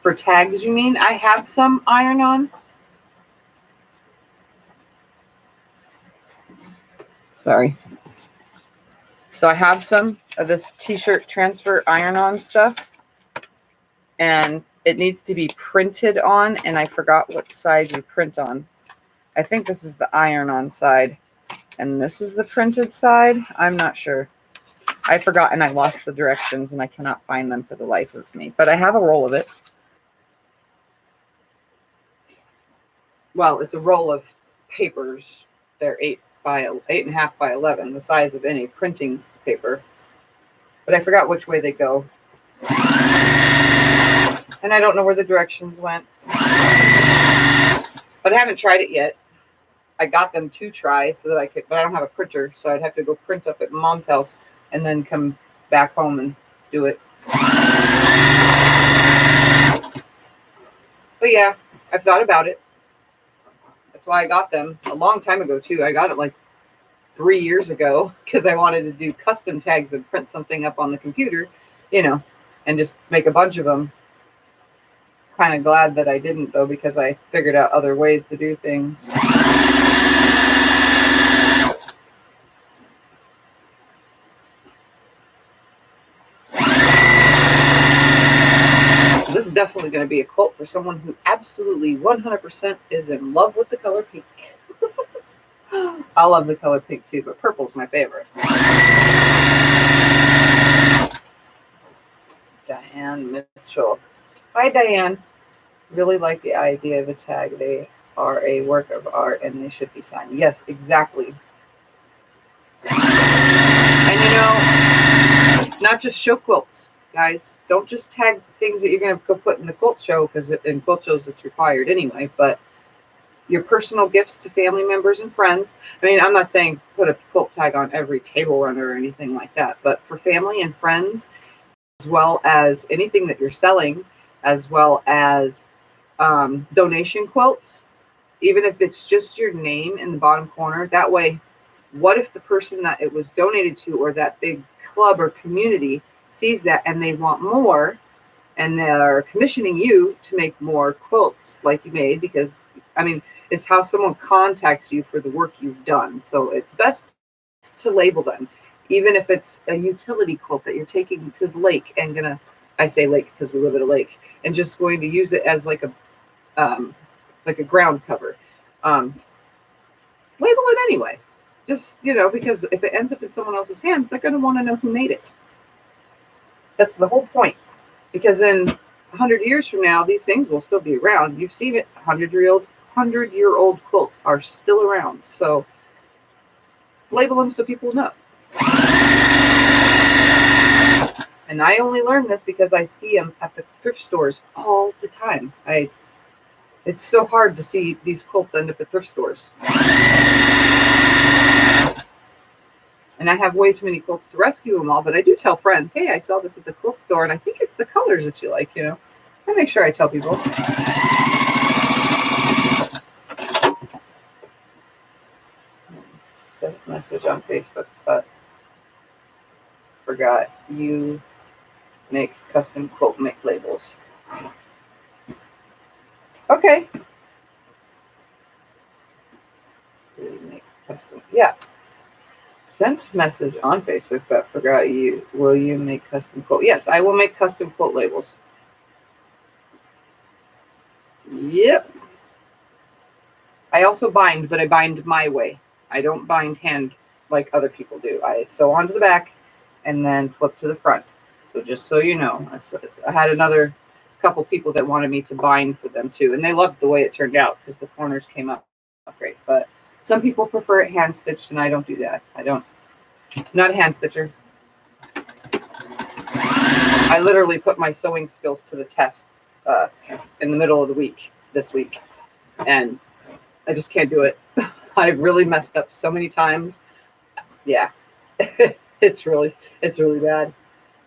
For tags, you mean? I have some iron on. Sorry. So I have some of this t-shirt transfer iron-on stuff, and it needs to be printed on, and I forgot what size you print on. I think this is the iron-on side, and this is the printed side. I'm not sure. I forgot, and I lost the directions, and I cannot find them for the life of me. But I have a roll of it. Well, it's a roll of papers. They're 8.5 by 11, the size of any printing paper. but I forgot which way they go. And I don't know where the directions went. But I haven't tried it yet. I got them to try so that I could, but I don't have a printer, so I'd have to go print up at Mom's house and then come back home and do it. But yeah, I've thought about it. That's why I got them a long time ago too. I got it like 3 years ago because I wanted to do custom tags and print something up on the computer, you know, and just make a bunch of them. Kind of glad that I didn't though, because I figured out other ways to do things. This is definitely going to be a quilt for someone who absolutely 100% is in love with the color pink. I love the color pink too, but purple's my favorite. Diane Mitchell. Hi, Diane. Really like the idea of a tag. They are a work of art and they should be signed. Yes, exactly. And you know, not just show quilts, guys. Don't just tag things that you're going to go put in the quilt show, because in quilt shows it's required anyway, but your personal gifts to family members and friends. I mean, I'm not saying put a quilt tag on every table runner or anything like that, but for family and friends, as well as anything that you're selling, as well as donation quilts, even if it's just your name in the bottom corner. That way, what if the person that it was donated to, or that big club or community, sees that and they want more, and they're commissioning you to make more quilts like you made? Because I mean, it's how someone contacts you for the work you've done. So it's best to label them, even if it's a utility quilt that you're taking to the lake and I say lake because we live at a lake, and just going to use it as like a ground cover. Label it anyway. Just, you know, because if it ends up in someone else's hands, they're going to want to know who made it. That's the whole point. Because in 100 years from now, these things will still be around. You've seen it. 100-year-old quilts are still around. So label them so people know. And I only learned this because I see them at the thrift stores all the time. It's so hard to see these quilts end up at thrift stores. And I have way too many quilts to rescue them all, but I do tell friends, hey, I saw this at the quilt store, and I think it's the colors that you like, you know. I make sure I tell people. Sent a message on Facebook, but forgot you make custom quilt make labels. Okay. Make custom, yeah. Sent message on Facebook, but forgot you. Will you make custom quote? Yes, I will make custom quote labels. Yep. I also bind, but I bind my way. I don't bind hand like other people do. I sew onto the back and then flip to the front. So just so you know, I had another couple people that wanted me to bind for them too, and they loved the way it turned out because the corners came up great. But some people prefer it hand stitched, and I don't do that. I'm not a hand stitcher. I literally put my sewing skills to the test in the middle of the week, this week, and I just can't do it. I really messed up so many times. Yeah, it's really bad.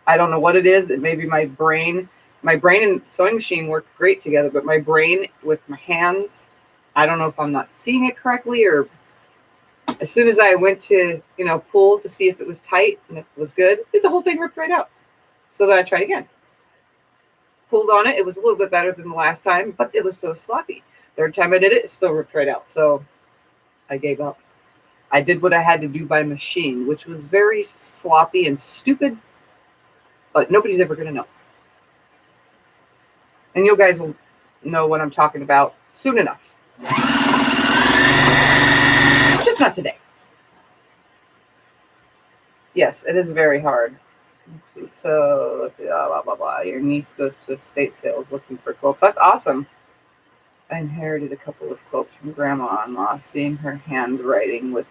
I don't know what it is. It may be my brain. My brain and sewing machine work great together, but my brain with my hands, I don't know if I'm not seeing it correctly, or as soon as I went to, you know, pull to see if it was tight and if it was good, the whole thing ripped right out. So then I tried again. Pulled on it. It was a little bit better than the last time, but it was so sloppy. Third time I did it, it still ripped right out. So I gave up. I did what I had to do by machine, which was very sloppy and stupid, but nobody's ever going to know. And you guys will know what I'm talking about soon enough. Just not today. Yes, it is very hard. Let's see. So, let's see, blah, blah, blah. Your niece goes to estate sales looking for quilts. That's awesome. I inherited a couple of quilts from grandma-in-law. Seeing her handwriting with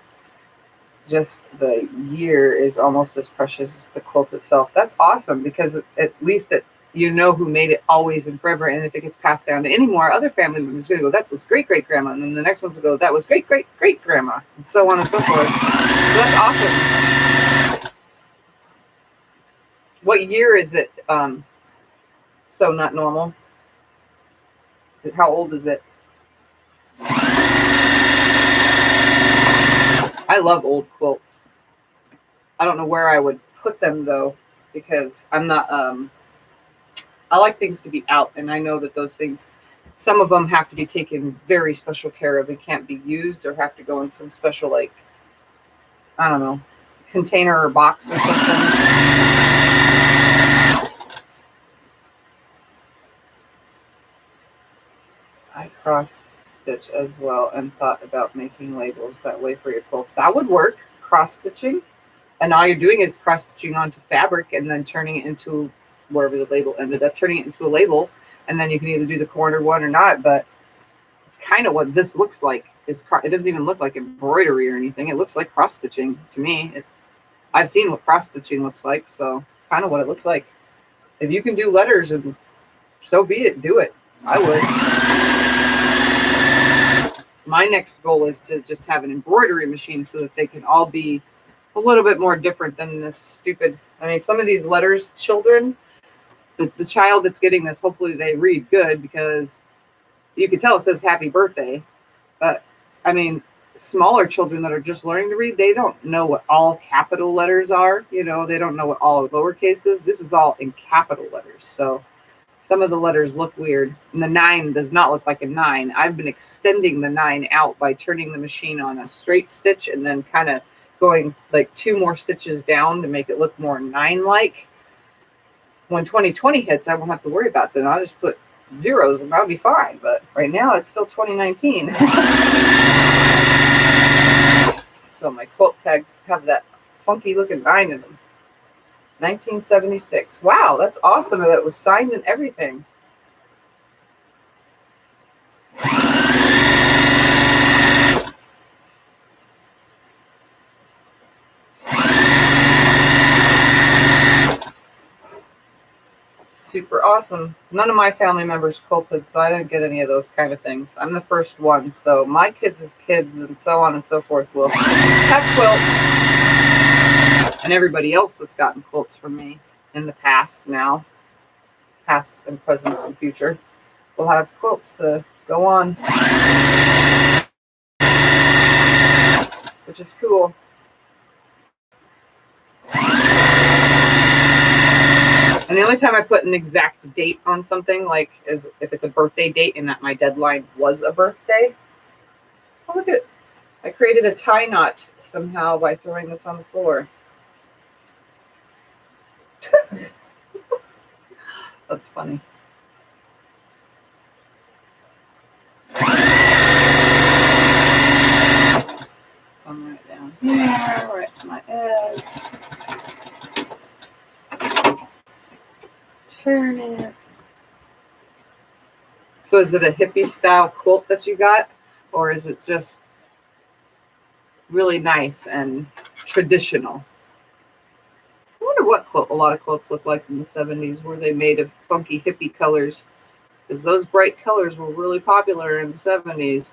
just the year is almost as precious as the quilt itself. That's awesome, because at least you know who made it always and forever. And if it gets passed down to any more other family members, going to go, that was great great grandma, and then the next ones will go, that was great great great grandma, and so on and so forth. So that's awesome. What year is it? So not normal. How old is it? I love old quilts. I don't know where I would put them though, because I'm not, I like things to be out, and I know that those things, some of them have to be taken very special care of and can't be used, or have to go in some special, like, I don't know, container or box or something. I cross stitch as well and thought about making labels that way for your quilts. That would work, cross stitching. And all you're doing is cross stitching onto fabric and then turning it into wherever the label ended up, turning it into a label. And then you can either do the corner one or not, but it's kind of what this looks like. It doesn't even look like embroidery or anything. It looks like cross stitching to me. I've seen what cross stitching looks like, so it's kind of what it looks like. If you can do letters, and so be it, do it. I would. My next goal is to just have an embroidery machine so that they can all be a little bit more different than this stupid. I mean, some of these letters, children, the child that's getting this, hopefully they read good, because you can tell it says happy birthday. But I mean, smaller children that are just learning to read, they don't know what all capital letters are. You know, they don't know what all lowercase is. This is all in capital letters. So some of the letters look weird. And the 9 does not look like a 9. I've been extending the 9 out by turning the machine on a straight stitch and then kind of going like 2 more stitches down to make it look more 9-like. When 2020 hits, I won't have to worry about that. I'll just put zeros and that'll be fine. But right now it's still 2019. So my quilt tags have that funky looking 9 in them. 1976. Wow, that's awesome that it was signed and everything. Super awesome. None of my family members quilted, so I didn't get any of those kind of things. I'm the first one, so my kids' kids and so on and so forth will have quilts. And everybody else that's gotten quilts from me in the past now, past and present and future, will have quilts to go on, which is cool. And the only time I put an exact date on something, like is if it's a birthday date and that my deadline was a birthday. Oh, look at, I created a tie knot somehow by throwing this on the floor. That's funny. Come right down here, right to my edge. Turn it. So is it a hippie style quilt that you got, or is it just really nice and traditional? I wonder what quilt a lot of quilts look like in the 70s. Were they made of funky hippie colors? Because those bright colors were really popular in the 70s.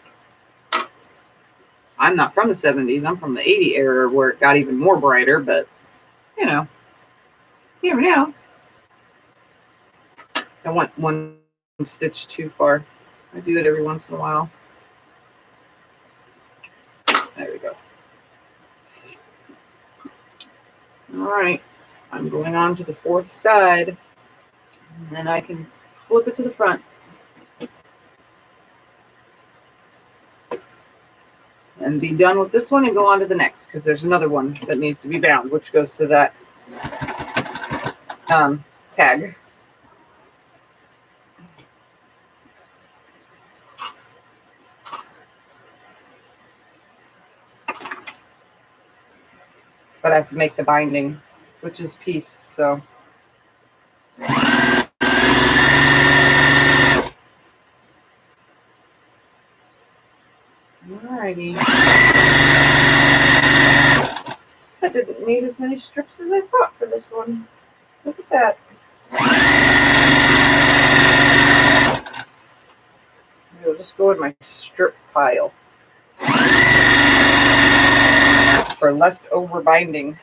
I'm not from the 70s. I'm from the 80 era where it got even more brighter, but you know, you never know. I went one stitch too far. I do it every once in a while. There we go. All right, I'm going on to the 4th side, and then I can flip it to the front. And be done with this one and go on to the next, because there's another one that needs to be bound, which goes to that tag. But I have to make the binding, which is pieced, so. Alrighty. didn't need as many strips as I thought for this one. Look at that. It'll just go in my strip pile for leftover binding.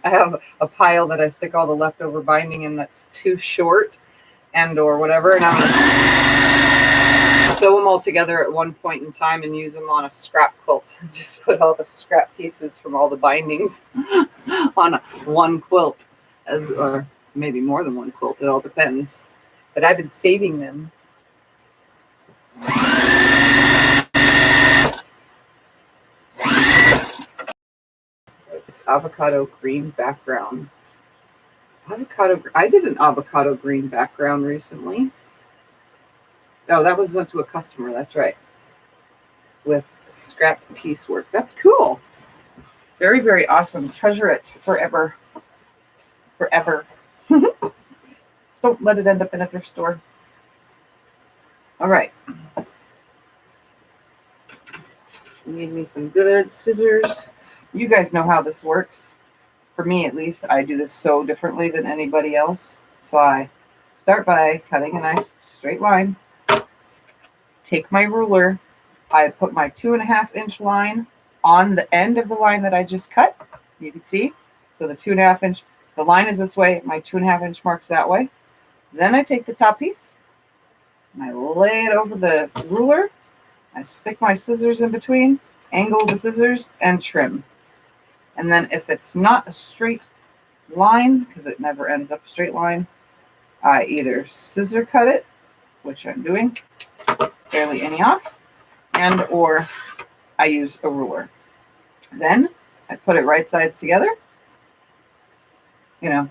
I have a pile that I stick all the leftover binding in that's too short and or whatever, and I'm going to sew them all together at one point in time and use them on a scrap quilt. Just put all the scrap pieces from all the bindings on one quilt, or maybe more than one quilt. It all depends. But I've been saving them. It's avocado green background. I did an avocado green background recently. Oh, that went to a customer. That's right. With scrap piecework. That's cool. Very, very awesome. Treasure it forever. Forever. Don't let it end up in a thrift store. All right. Need me some good scissors. You guys know how this works. For me, at least, I do this so differently than anybody else. So I start by cutting a nice straight line. Take my ruler. I put my 2.5 inch line on the end of the line that I just cut. You can see. So the 2.5 inch, the line is this way. My 2.5 inch mark's that way. Then I take the top piece and I lay it over the ruler. I stick my scissors in between, angle the scissors, and trim. And then if it's not a straight line, because it never ends up a straight line, I either scissor cut it, which I'm doing, barely any off, and or I use a ruler. Then I put it right sides together. You know,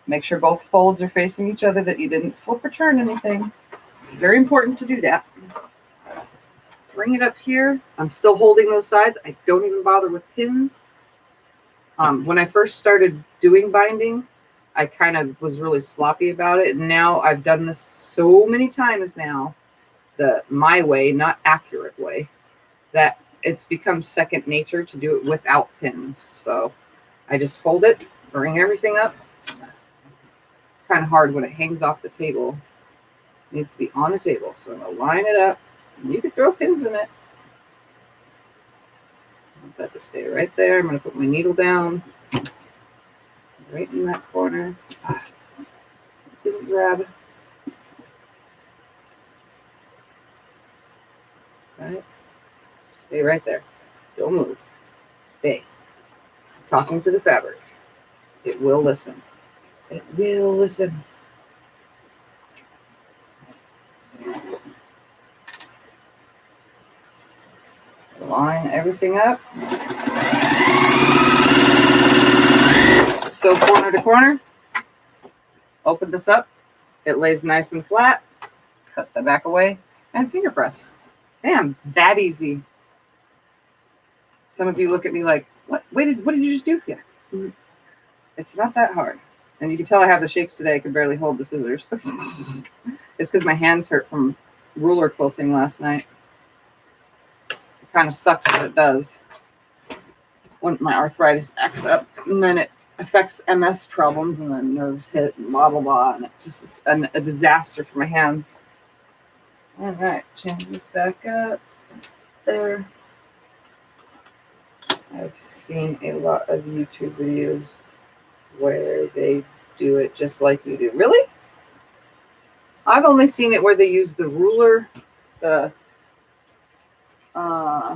make sure both folds are facing each other, that you didn't flip or turn anything. It's very important to do that. Bring it up here. I'm still holding those sides. I don't even bother with pins. When I first started doing binding, I kind of was really sloppy about it. And now I've done this so many times now, my way, not accurate way, that it's become second nature to do it without pins. So I just hold it, bring everything up. Kind of hard when it hangs off the table. It needs to be on the table. So I'm going to line it up. You could throw pins in it. I want that to stay right there. I'm going to put my needle down right in that corner. Didn't grab. Right. Stay right there. Don't move. Stay. Talking to the fabric. It will listen. It will listen. Line everything up. So corner to corner. Open this up. It lays nice and flat. Cut the back away and finger press. Damn, that easy. Some of you look at me like, what? What did you just do here? It's not that hard. And you can tell I have the shakes today. I can barely hold the scissors. It's because my hands hurt from ruler quilting last night. Kind of sucks, but it does. When my arthritis acts up, and then it affects MS problems, and then nerves hit, and blah blah blah, and it just is a disaster for my hands. All right, change this back up there. I've seen a lot of YouTube videos where they do it just like you do. Really? I've only seen it where they use the ruler,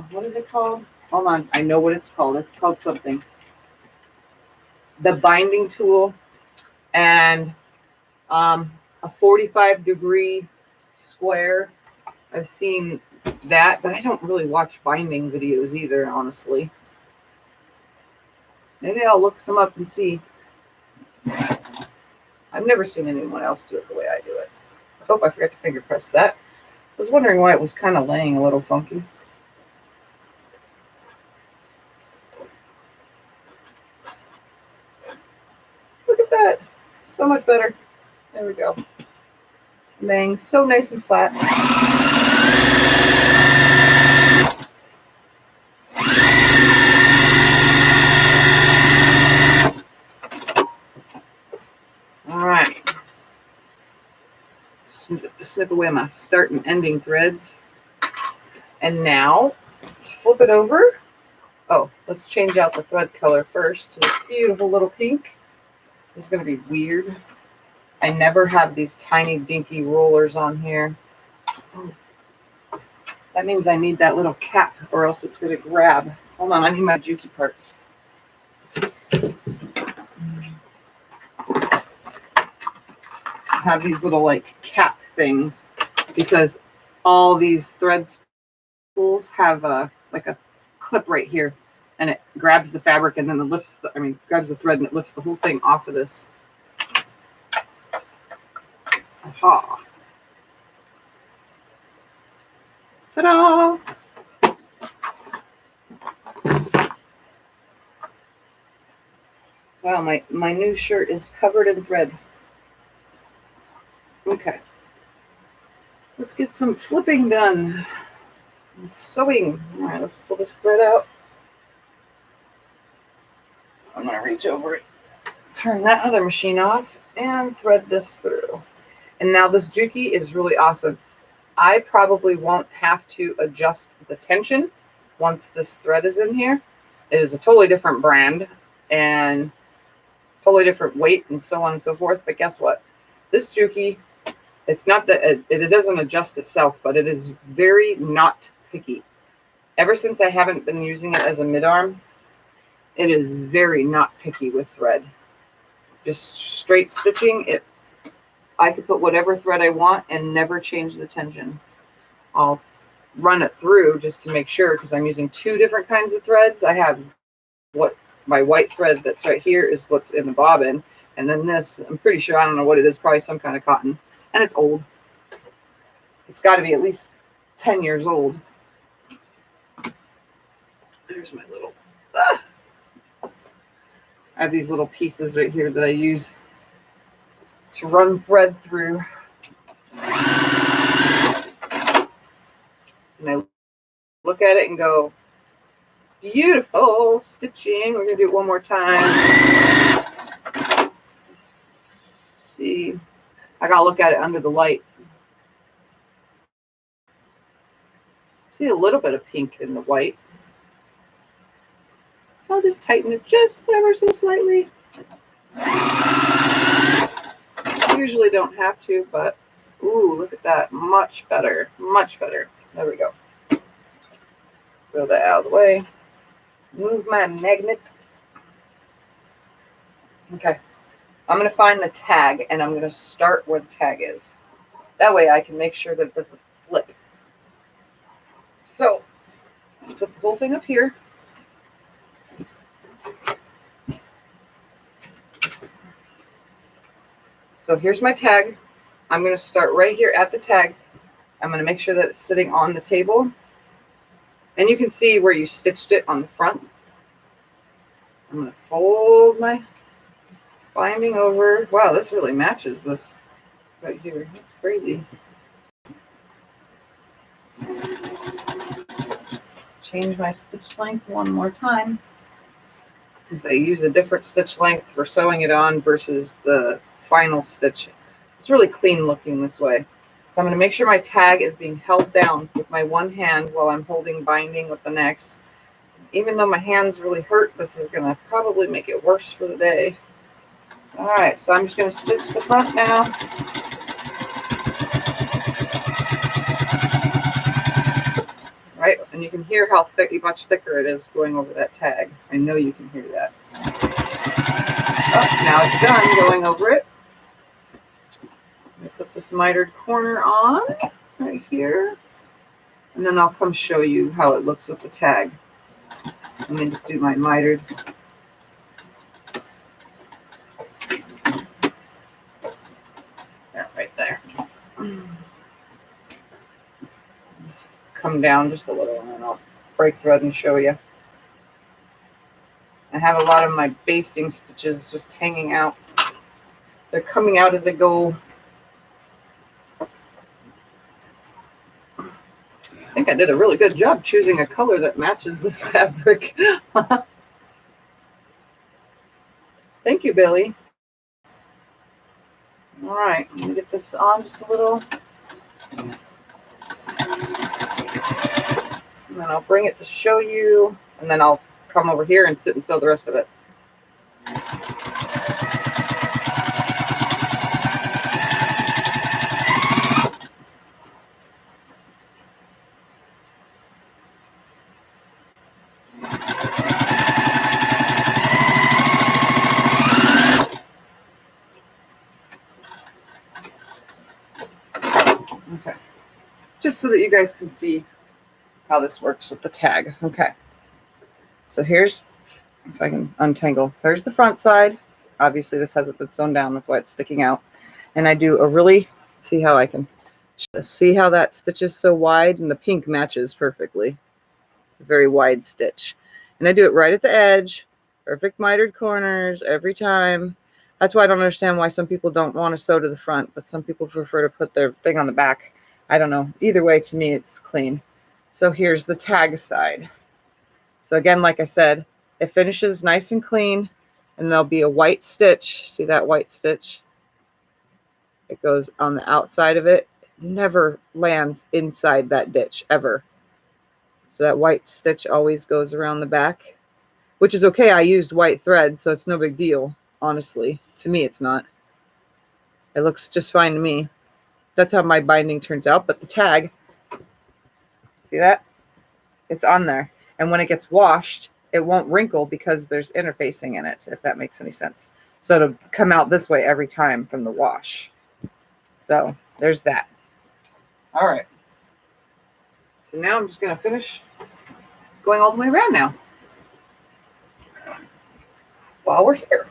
what is it called? Hold on, I know what it's called. It's called something. The binding tool and a 45-degree square. I've seen that, but I don't really watch binding videos either, honestly. Maybe I'll look some up and see. I've never seen anyone else do it the way I do it. I hope I forgot to finger press that. I was wondering why it was kind of laying a little funky. Look at that. So much better. There we go. It's laying so nice and flat. snip away my start and ending threads. And now let's flip it over. Oh, let's change out the thread color first to this beautiful little pink. This is going to be weird. I never have these tiny dinky rollers on here. That means I need that little cap or else it's going to grab. Hold on, I need my Juki parts. I have these little like cap things because all these thread spools have like a clip right here, and it grabs the fabric and then it lifts grabs the thread and it lifts the whole thing off of this. Aha. Ta-da! Wow, my new shirt is covered in thread. Okay. Let's get some flipping done. Sewing. All right, let's pull this thread out. I'm going to reach over it, turn that other machine off, and thread this through. And now this Juki is really awesome. I probably won't have to adjust the tension once this thread is in here. It is a totally different brand and totally different weight and so on and so forth. But guess what? This Juki, it's not that it doesn't adjust itself, but it is very not picky. Ever since I haven't been using it as a mid-arm, it is very not picky with thread. Just straight stitching, I could put whatever thread I want and never change the tension. I'll run it through just to make sure because I'm using two different kinds of threads. I have my white thread that's right here is what's in the bobbin. And then this, I'm pretty sure, I don't know what it is, probably some kind of cotton. And it's old. It's got to be at least 10 years old. There's my little... I have these little pieces right here that I use to run thread through. And I look at it and go, beautiful stitching. We're going to do it one more time. Let's see. I got to look at it under the light. See a little bit of pink in the white. So I'll just tighten it just ever so slightly. Usually don't have to, but ooh, look at that. Much better. Much better. There we go. Throw that out of the way. Move my magnet. Okay. I'm going to find the tag, and I'm going to start where the tag is. That way I can make sure that it doesn't flip. So, let's put the whole thing up here. So here's my tag. I'm going to start right here at the tag. I'm going to make sure that it's sitting on the table. And you can see where you stitched it on the front. I'm going to fold my binding over. Wow, this really matches this right here. That's crazy. Change my stitch length one more time because I use a different stitch length for sewing it on versus the final stitch. It's really clean looking this way. So I'm going to make sure my tag is being held down with my one hand while I'm holding binding with the next. Even though my hands really hurt, this is going to probably make it worse for the day. All right, so I'm just going to stitch the front now. Right, and you can hear how much thicker it is going over that tag. I know you can hear that. Oh, now it's done going over it. I'm going to put this mitered corner on right here, and then I'll come show you how it looks with the tag. Let me just do my mitered. That right there. Just come down just a little, and then I'll break thread and show you. I have a lot of my basting stitches just hanging out. They're coming out as I go. I think I did a really good job choosing a color that matches this fabric. Thank you, Billy. All right, I'm going to get this on just a little. And then I'll bring it to show you, and then I'll come over here and sit and sew the rest of it. Okay, just so that you guys can see how this works with the tag. Okay, so here's, if I can untangle, there's the front side. Obviously this hasn't been sewn down, that's why it's sticking out. And I do a really, see how I can, see how that stitch is so wide, and the pink matches perfectly. It's a very wide stitch. And I do it right at the edge, perfect mitered corners every time. That's why I don't understand why some people don't want to sew to the front, but some people prefer to put their thing on the back. I don't know. Either way, to me, it's clean. So here's the tag side. So again, like I said, it finishes nice and clean, and there'll be a white stitch. See that white stitch? It goes on the outside of it. It never lands inside that ditch, ever. So that white stitch always goes around the back, which is okay. I used white thread, so it's no big deal, honestly. To me, it's not. It looks just fine to me. That's how my binding turns out. But the tag, see that? It's on there. And when it gets washed, it won't wrinkle because there's interfacing in it, if that makes any sense. So it'll come out this way every time from the wash. So there's that. All right. So now I'm just going to finish going all the way around now. While we're here.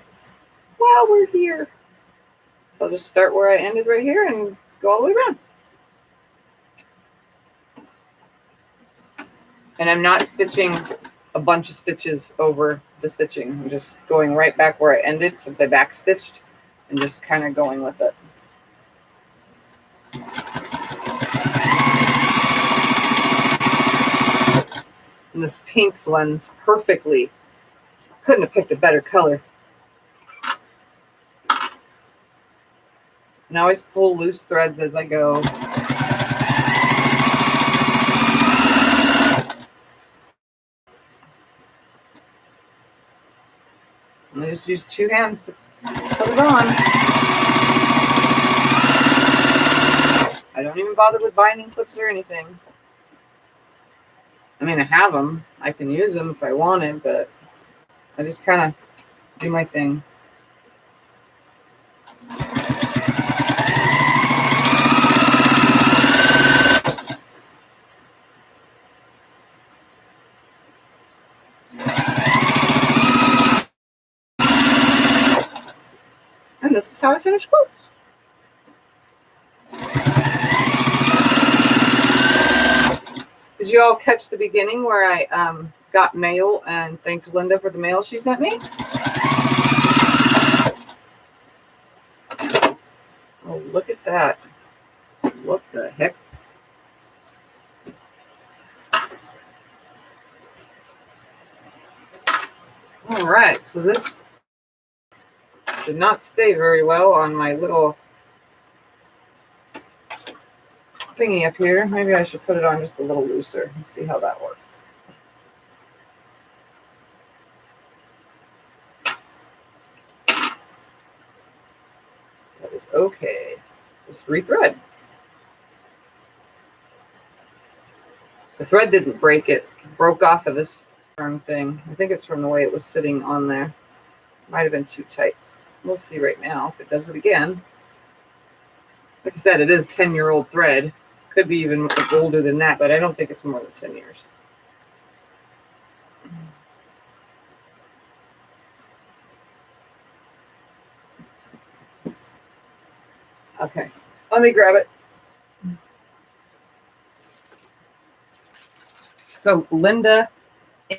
So I'll just start where I ended right here and go all the way around. And I'm not stitching a bunch of stitches over the stitching. I'm just going right back where I ended since I back stitched, and just kind of going with it. And this pink blends perfectly. Couldn't have picked a better color. And I always pull loose threads as I go. And I just use two hands to put it on. I don't even bother with binding clips or anything. I mean, I have them. I can use them if I wanted, but I just kind of do my thing. And this is how I finish quilts. Did you all catch the beginning where I got mail and thanked Linda for the mail she sent me? Oh, look at that. What the heck? All right, so this did not stay very well on my little thingy up here. Maybe I should put it on just a little looser and see how that works. That is okay. Just rethread. The thread didn't break. It broke off of this darn thing. I think it's from the way it was sitting on there. Might have been too tight. We'll see right now if it does it again. Like I said, it is 10-year-old thread. Could be even older than that, but I don't think it's more than 10 years. Okay, let me grab it. So Linda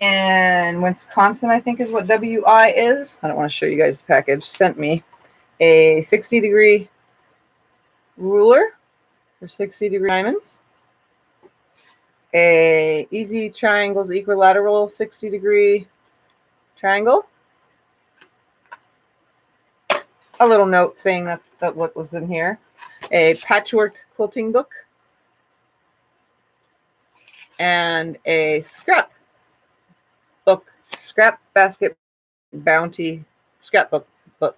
in Wisconsin, I think is what WI is. I don't want to show you guys the package. Sent me a 60-degree ruler for 60-degree diamonds, a easy triangles equilateral 60-degree triangle, a little note saying that's what was in here, a patchwork quilting book, and a scrap basket bounty scrapbook book.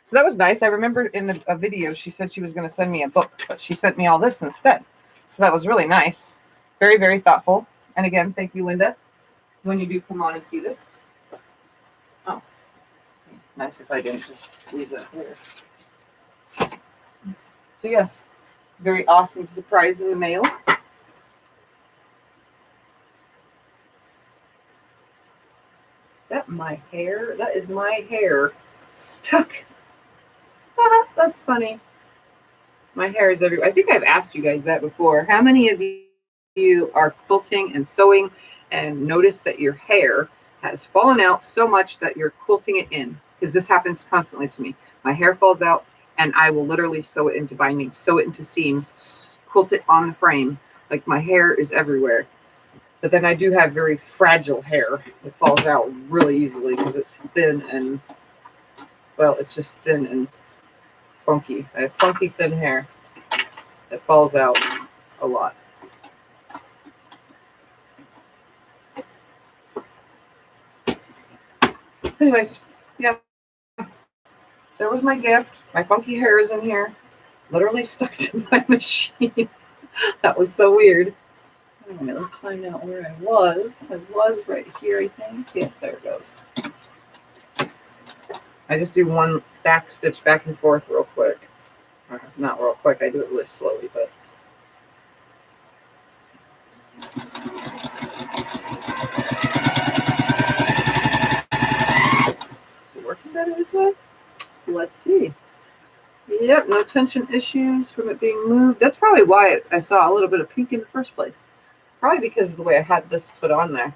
So that was nice. I remember in a video she said she was going to send me a book, but she sent me all this instead. So that was really nice. Very, very thoughtful. And again, thank you, Linda, when you do come on and see this. Oh, nice if I didn't just leave that there. So yes, very awesome surprise in the mail. Is that my hair? That is my hair stuck. That's funny. My hair is everywhere. I think I've asked you guys that before. How many of you are quilting and sewing and notice that your hair has fallen out so much that you're quilting it in? Because this happens constantly to me. My hair falls out and I will literally sew it into binding, sew it into seams, quilt it on the frame. Like my hair is everywhere. But then I do have very fragile hair. It falls out really easily because it's thin and, well, it's just thin and funky. I have funky thin hair that falls out a lot. Anyways, yeah, there was my gift. My funky hair is in here, literally stuck to my machine. That was so weird. Anyway, let's find out where I was. I was right here, I think. Yeah, there it goes. I just do one back stitch back and forth real quick. Or not real quick, I do it really slowly, but is it working better this way? Let's see. Yep, no tension issues from it being moved. That's probably why I saw a little bit of pink in the first place. Probably because of the way I had this put on there.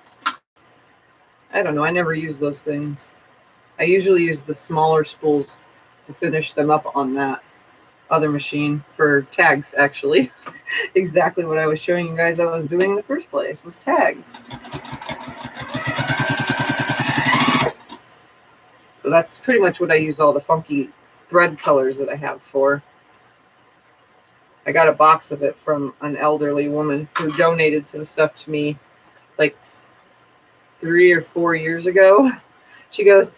I don't know, I never use those things. I usually use the smaller spools to finish them up on that other machine for tags, actually. Exactly what I was showing you guys I was doing in the first place, was tags. So that's pretty much what I use all the funky thread colors that I have for. I got a box of it from an elderly woman who donated some stuff to me like 3 or 4 years ago. She goes,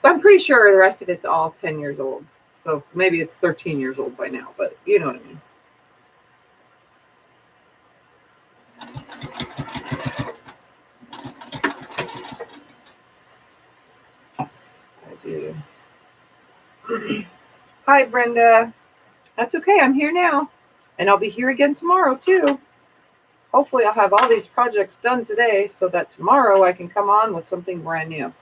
I'm pretty sure the rest of it's all 10 years old. So maybe it's 13 years old by now, but you know what I mean. I do. Hi, Brenda. That's okay. I'm here now. And I'll be here again tomorrow, too. Hopefully, I'll have all these projects done today so that tomorrow I can come on with something brand new.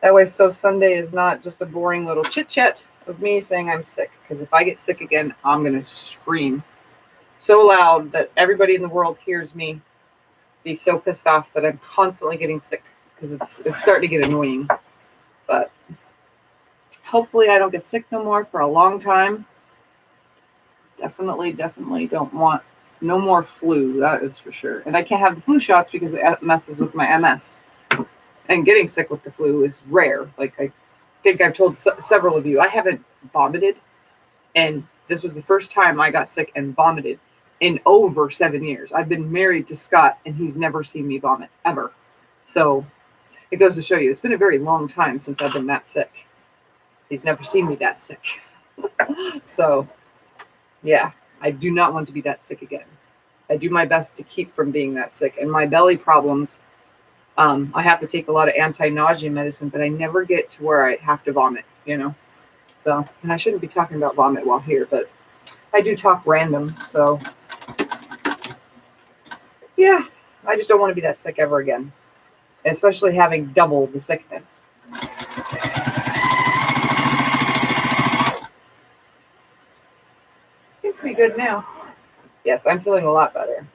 That way, so Sunday is not just a boring little chit-chat of me saying I'm sick. Because if I get sick again, I'm going to scream so loud that everybody in the world hears me be so pissed off that I'm constantly getting sick. Because it's starting to get annoying. But hopefully I don't get sick no more for a long time. Definitely don't want no more flu. That is for sure. And I can't have the flu shots because it messes with my MS. And getting sick with the flu is rare. Like I think I've told several of you, I haven't vomited. And this was the first time I got sick and vomited in over 7 years. I've been married to Scott and he's never seen me vomit, ever. So it goes to show you, it's been a very long time since I've been that sick. He's never seen me that sick. So, yeah, I do not want to be that sick again. I do my best to keep from being that sick. And my belly problems, I have to take a lot of anti-nausea medicine, but I never get to where I have to vomit, you know. So, and I shouldn't be talking about vomit while here, but I do talk random. So, yeah, I just don't want to be that sick ever again, especially having double the sickness. Seems to be good now. Yes, I'm feeling a lot better.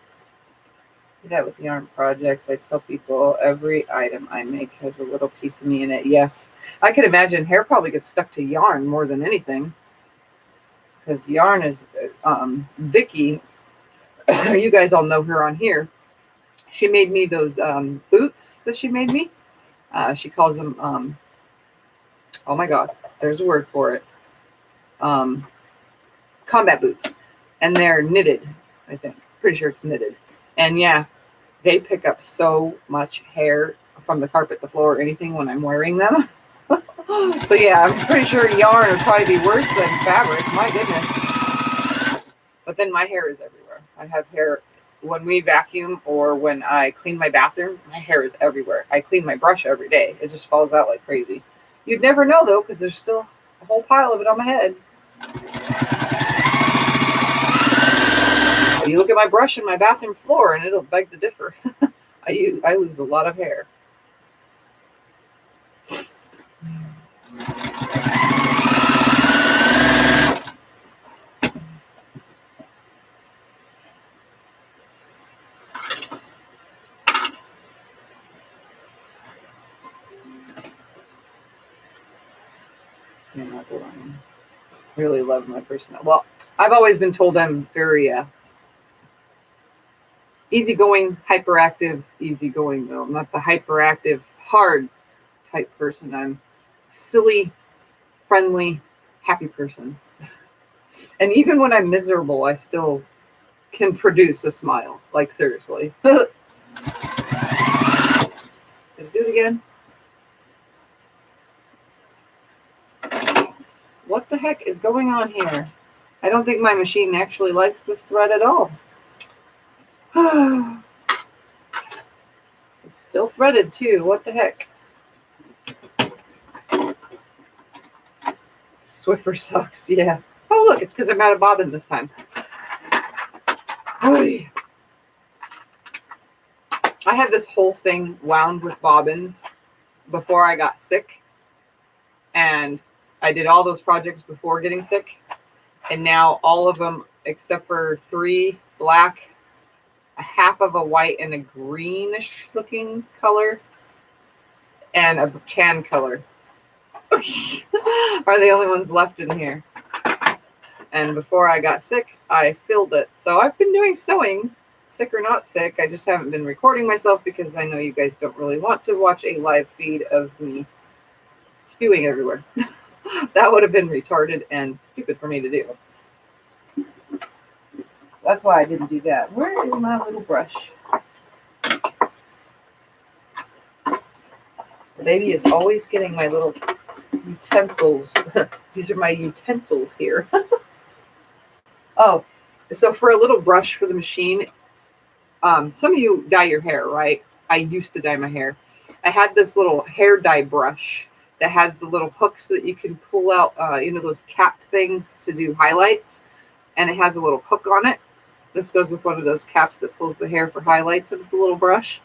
That with yarn projects, I tell people every item I make has a little piece of me in it. Yes, I can imagine hair probably gets stuck to yarn more than anything, because yarn is Vicky. You guys all know her on here. She made me those boots that she made me. She calls them oh my god, there's a word for it. Combat boots, and they're knitted, I think. pretty sure it's knitted. And yeah, they pick up so much hair from the carpet, the floor, or anything when I'm wearing them. So yeah, I'm pretty sure yarn would probably be worse than fabric. My goodness. But then my hair is everywhere. I have hair when we vacuum or when I clean my bathroom. My hair is everywhere. I clean my brush every day. It just falls out like crazy. You'd never know though, because there's still a whole pile of it on my head. You look at my brush in my bathroom floor and it'll beg to differ. I lose a lot of hair. I really love my personality. Well, I've always been told I'm very easygoing, hyperactive, easygoing though. I'm not the hyperactive, hard type person. I'm silly, friendly, happy person. And even when I'm miserable, I still can produce a smile. Like seriously. Did I do it again? What the heck is going on here? I don't think my machine actually likes this thread at all. It's still threaded too. What the heck? Swiffer sucks, yeah. Oh look, it's because I'm out of bobbin this time. Oy. I had this whole thing wound with bobbins before I got sick. And I did all those projects before getting sick. And now all of them, except for 3 black, a half of a white, and a greenish looking color, and a tan color, are the only ones left in here. And before I got sick, I filled it. So I've been doing sewing, sick or not sick. I just haven't been recording myself because I know you guys don't really want to watch a live feed of me spewing everywhere. That would have been retarded and stupid for me to do. That's why I didn't do that. Where is my little brush? The baby is always getting my little utensils. These are my utensils here. Oh, so for a little brush for the machine, some of you dye your hair, right? I used to dye my hair. I had this little hair dye brush that has the little hooks so that you can pull out, those cap things to do highlights. And it has a little hook on it. This goes with one of those caps that pulls the hair for highlights. It's a little brush.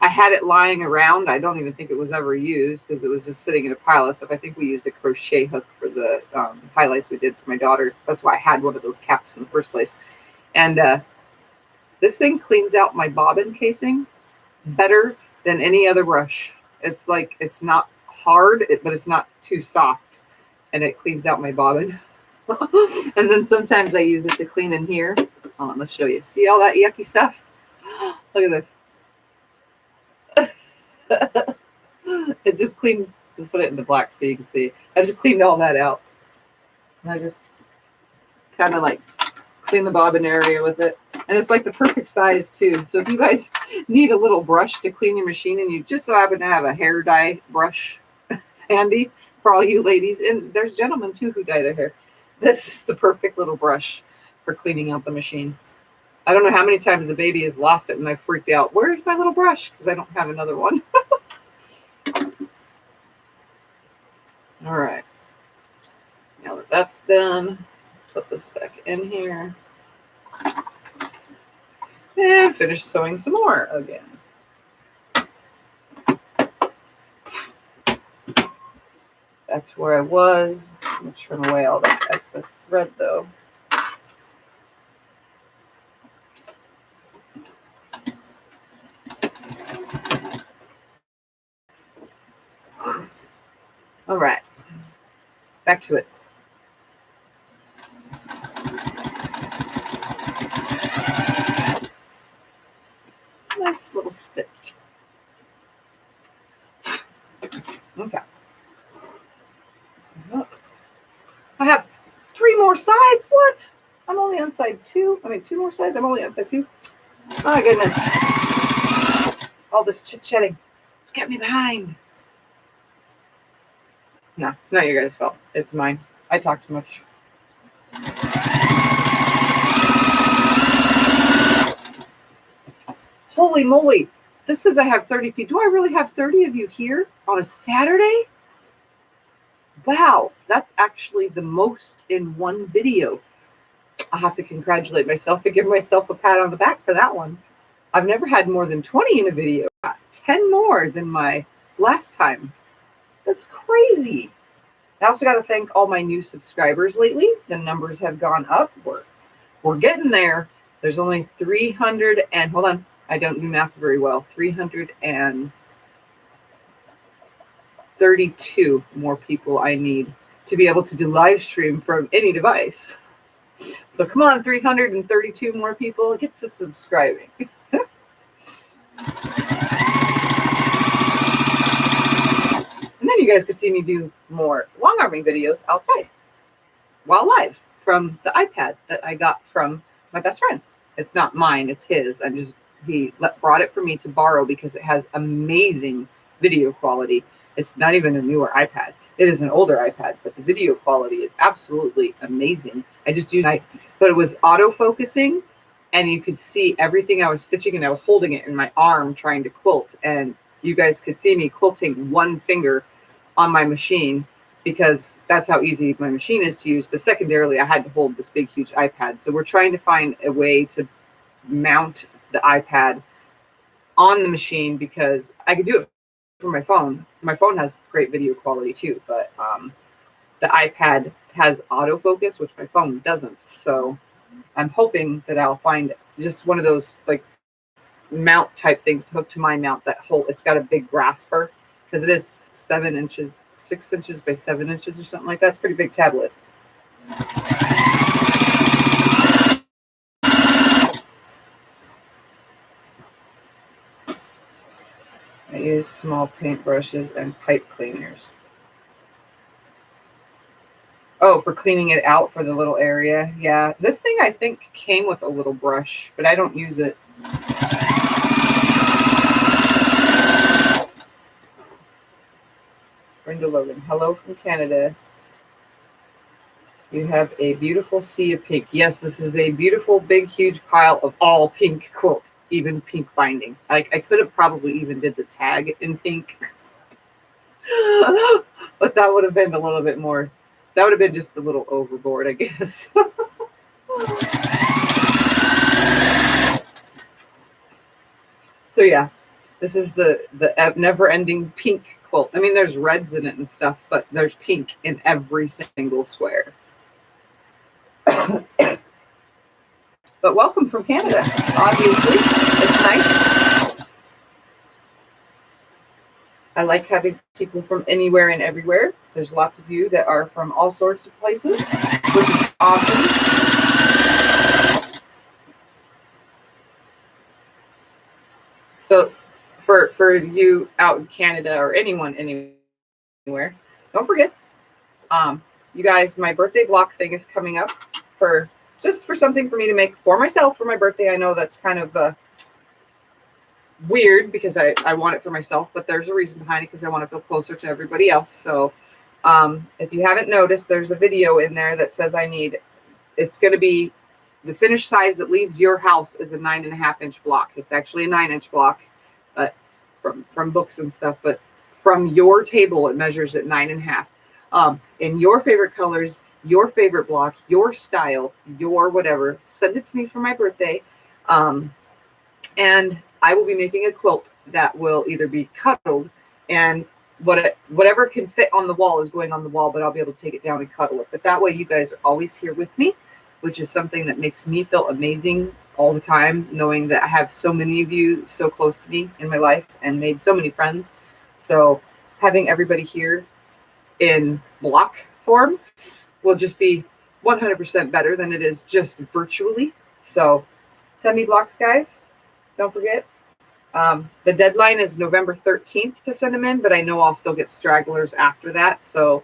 I had it lying around. I don't even think it was ever used because it was just sitting in a pile of stuff. I think we used a crochet hook for the highlights we did for my daughter. That's why I had one of those caps in the first place. And this thing cleans out my bobbin casing better than any other brush. It's like, it's not hard, but it's not too soft. And it cleans out my bobbin. And then sometimes I use it to clean in here. Hold on, let's show you. See all that yucky stuff? Look at this. It just cleaned, let's put it into black so you can see. I just cleaned all that out. And I just kind of like clean the bobbin area with it. And it's like the perfect size too. So if you guys need a little brush to clean your machine and you just so happen to have a hair dye brush handy for all you ladies, and there's gentlemen too who dye their hair, this is the perfect little brush for cleaning out the machine. I don't know how many times the baby has lost it and I freaked out. Where's my little brush? Because I don't have another one. All right. Now that that's done, let's put this back in here. And finish sewing some more again. Back to where I was. I'm going to trim away all that excess thread though. All right, back to it. Nice little stitch. Okay. I have 3 more sides. What? I'm only on side 2. I mean, 2 more sides. I'm only on side 2. Oh, my goodness. All this chit-chatting. It's got me behind. No, it's not your guys' fault. It's mine. I talk too much. Holy moly. This says I have 30 people. Do I really have 30 of you here on a Saturday? Wow, that's actually the most in one video. I'll have to congratulate myself and give myself a pat on the back for that one. I've never had more than 20 in a video. 10 more than my last time. That's crazy. I also got to thank all my new subscribers lately. The numbers have gone up. We're getting there. There's only 300 and, hold on, I don't do math very well, 332 more people I need to be able to do live stream from any device. So come on, 332 more people, get to subscribing. And then you guys could see me do more long arming videos outside while live from the iPad that I got from my best friend. It's not mine, it's his. He brought it for me to borrow because it has amazing video quality. It's not even a newer iPad. It is an older iPad, but the video quality is absolutely amazing. I just used it, but it was auto-focusing, and you could see everything I was stitching, and I was holding it in my arm trying to quilt, and you guys could see me quilting one finger on my machine because that's how easy my machine is to use. But secondarily, I had to hold this big, huge iPad. So we're trying to find a way to mount the iPad on the machine because I could do it from my phone. My phone has great video quality too, but the iPad has autofocus, which my phone doesn't. So I'm hoping that I'll find just one of those like mount type things to hook to my mount that it's got a big grasper because it is 6 inches by 7 inches or something like that. It's a pretty big tablet. I use small paintbrushes and pipe cleaners. Oh, for cleaning it out for the little area. Yeah, this thing I think came with a little brush, but I don't use it. Brenda Logan, hello from Canada. You have a beautiful sea of pink. Yes, this is a beautiful, big, huge pile of all pink quilt, even pink binding. I could have probably even did the tag in pink, but that would have been a little bit more. That would have been just a little overboard, I guess. So yeah, this is the never-ending pink quilt. I mean, there's reds in it and stuff, but there's pink in every single square. But welcome from Canada, obviously. It's nice. I like having people from anywhere and everywhere. There's lots of you that are from all sorts of places, which is awesome. So for you out in Canada or anyone anywhere, don't forget, you guys, my birthday block thing is coming up for something for me to make for myself for my birthday. I know that's kind of weird because I want it for myself, but there's a reason behind it because I want to feel closer to everybody else. So if you haven't noticed, there's a video in there that says it's going to be the finished size that leaves your house is a 9.5-inch block. It's actually a 9-inch block, but from books and stuff, but from your table, it measures at 9.5. In your favorite colors, your favorite block, your style, your whatever, send it to me for my birthday. And I will be making a quilt that will either be cuddled and whatever can fit on the wall is going on the wall, but I'll be able to take it down and cuddle it. But that way you guys are always here with me, which is something that makes me feel amazing all the time, knowing that I have so many of you so close to me in my life and made so many friends. So having everybody here in block form will just be 100% better than it is just virtually. So send me blocks, guys. Don't forget. The deadline is November 13th to send them in, but I know I'll still get stragglers after that. So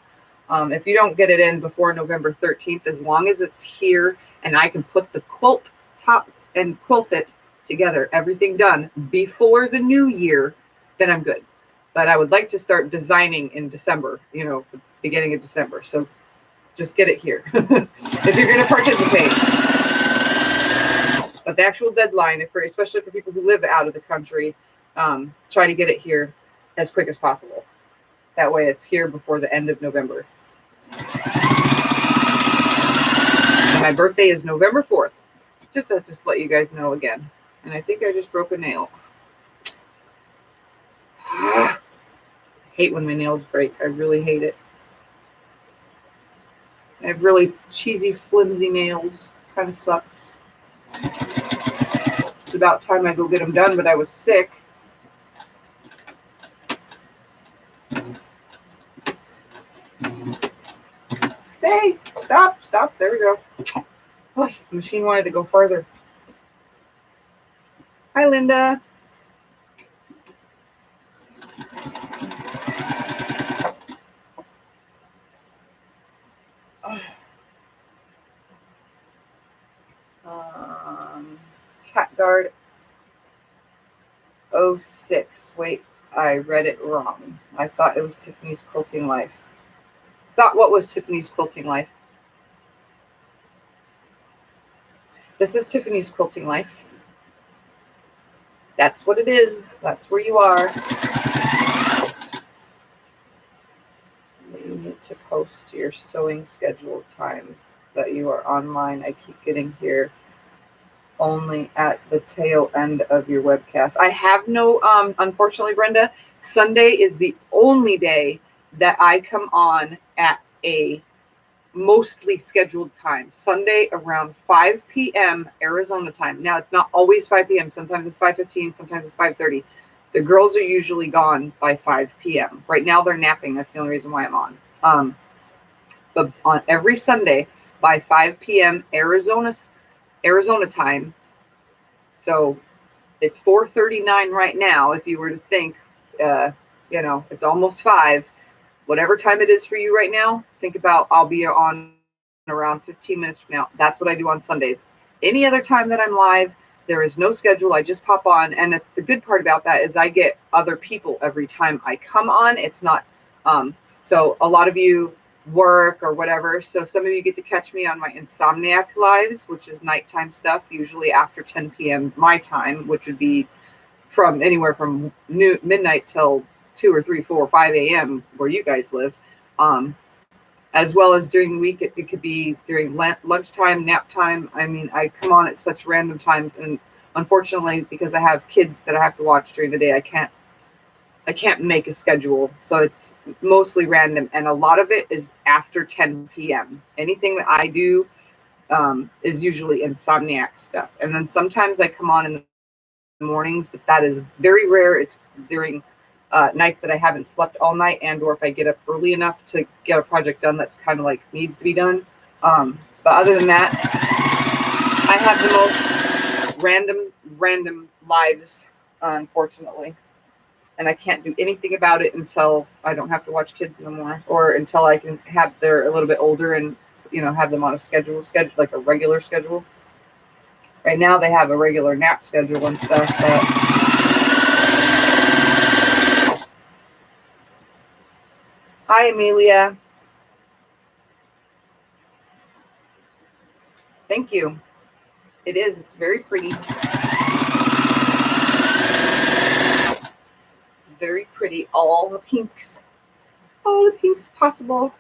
if you don't get it in before November 13th, as long as it's here and I can put the quilt top and quilt it together, everything done before the new year, then I'm good. But I would like to start designing in December, you know, the beginning of December. So just get it here if you're going to participate. But the actual deadline, especially for people who live out of the country, try to get it here as quick as possible. That way it's here before the end of November. And my birthday is November 4th. Just to let you guys know again. And I think I just broke a nail. I hate when my nails break. I really hate it. I have really cheesy, flimsy nails. Kind of sucks. It's about time I go get them done, but I was sick. Stay. Stop. There we go. Oh, the machine wanted to go farther. Hi, Linda. Cat Guard 06. Wait, I read it wrong. I thought it was Tiffany's Quilting Life. What was Tiffany's Quilting Life? This is Tiffany's Quilting Life. That's what it is. That's where you are. You need to post your sewing schedule times that you are online. I keep getting here only at the tail end of your webcast. I have no, unfortunately, Brenda, Sunday is the only day that I come on at a mostly scheduled time. Sunday around 5 p.m. Arizona time. Now, it's not always 5 p.m. Sometimes it's 5:15. Sometimes it's 5:30. The girls are usually gone by 5 p.m. Right now they're napping. That's the only reason why I'm on. But on every Sunday by 5 p.m. Arizona time. So it's 4:39 right now. If you were to think, you know, it's almost 5. Whatever time it is for you right now, think about I'll be on around 15 minutes from now. That's what I do on Sundays. Any other time that I'm live, there is no schedule. I just pop on. And it's the good part about that is I get other people every time I come on. It's not, so a lot of you work or whatever. So some of you get to catch me on my Insomniac lives, which is nighttime stuff, usually after 10 p.m. my time, which would be from anywhere from midnight till 2 or 3, 4, 5 a.m. where you guys live, as well as during the week. It could be during lunchtime, nap time. I mean, I come on at such random times, and unfortunately, because I have kids that I have to watch during the day, I can't make a schedule. So it's mostly random, and a lot of it is after 10 p.m. Anything that I do is usually Insomniac stuff, and then sometimes I come on in the mornings, but that is very rare. It's during nights that I haven't slept all night, and or if I get up early enough to get a project done that's kind of like needs to be done. But other than that, I have the most random lives, unfortunately, and I can't do anything about it until I don't have to watch kids anymore, or until I can have they're a little bit older and, you know, have them on a schedule like a regular schedule. Right now they have a regular nap schedule and stuff, but hi, Amelia. Thank you. It is. It's very pretty. Very pretty. All the pinks. All the pinks possible.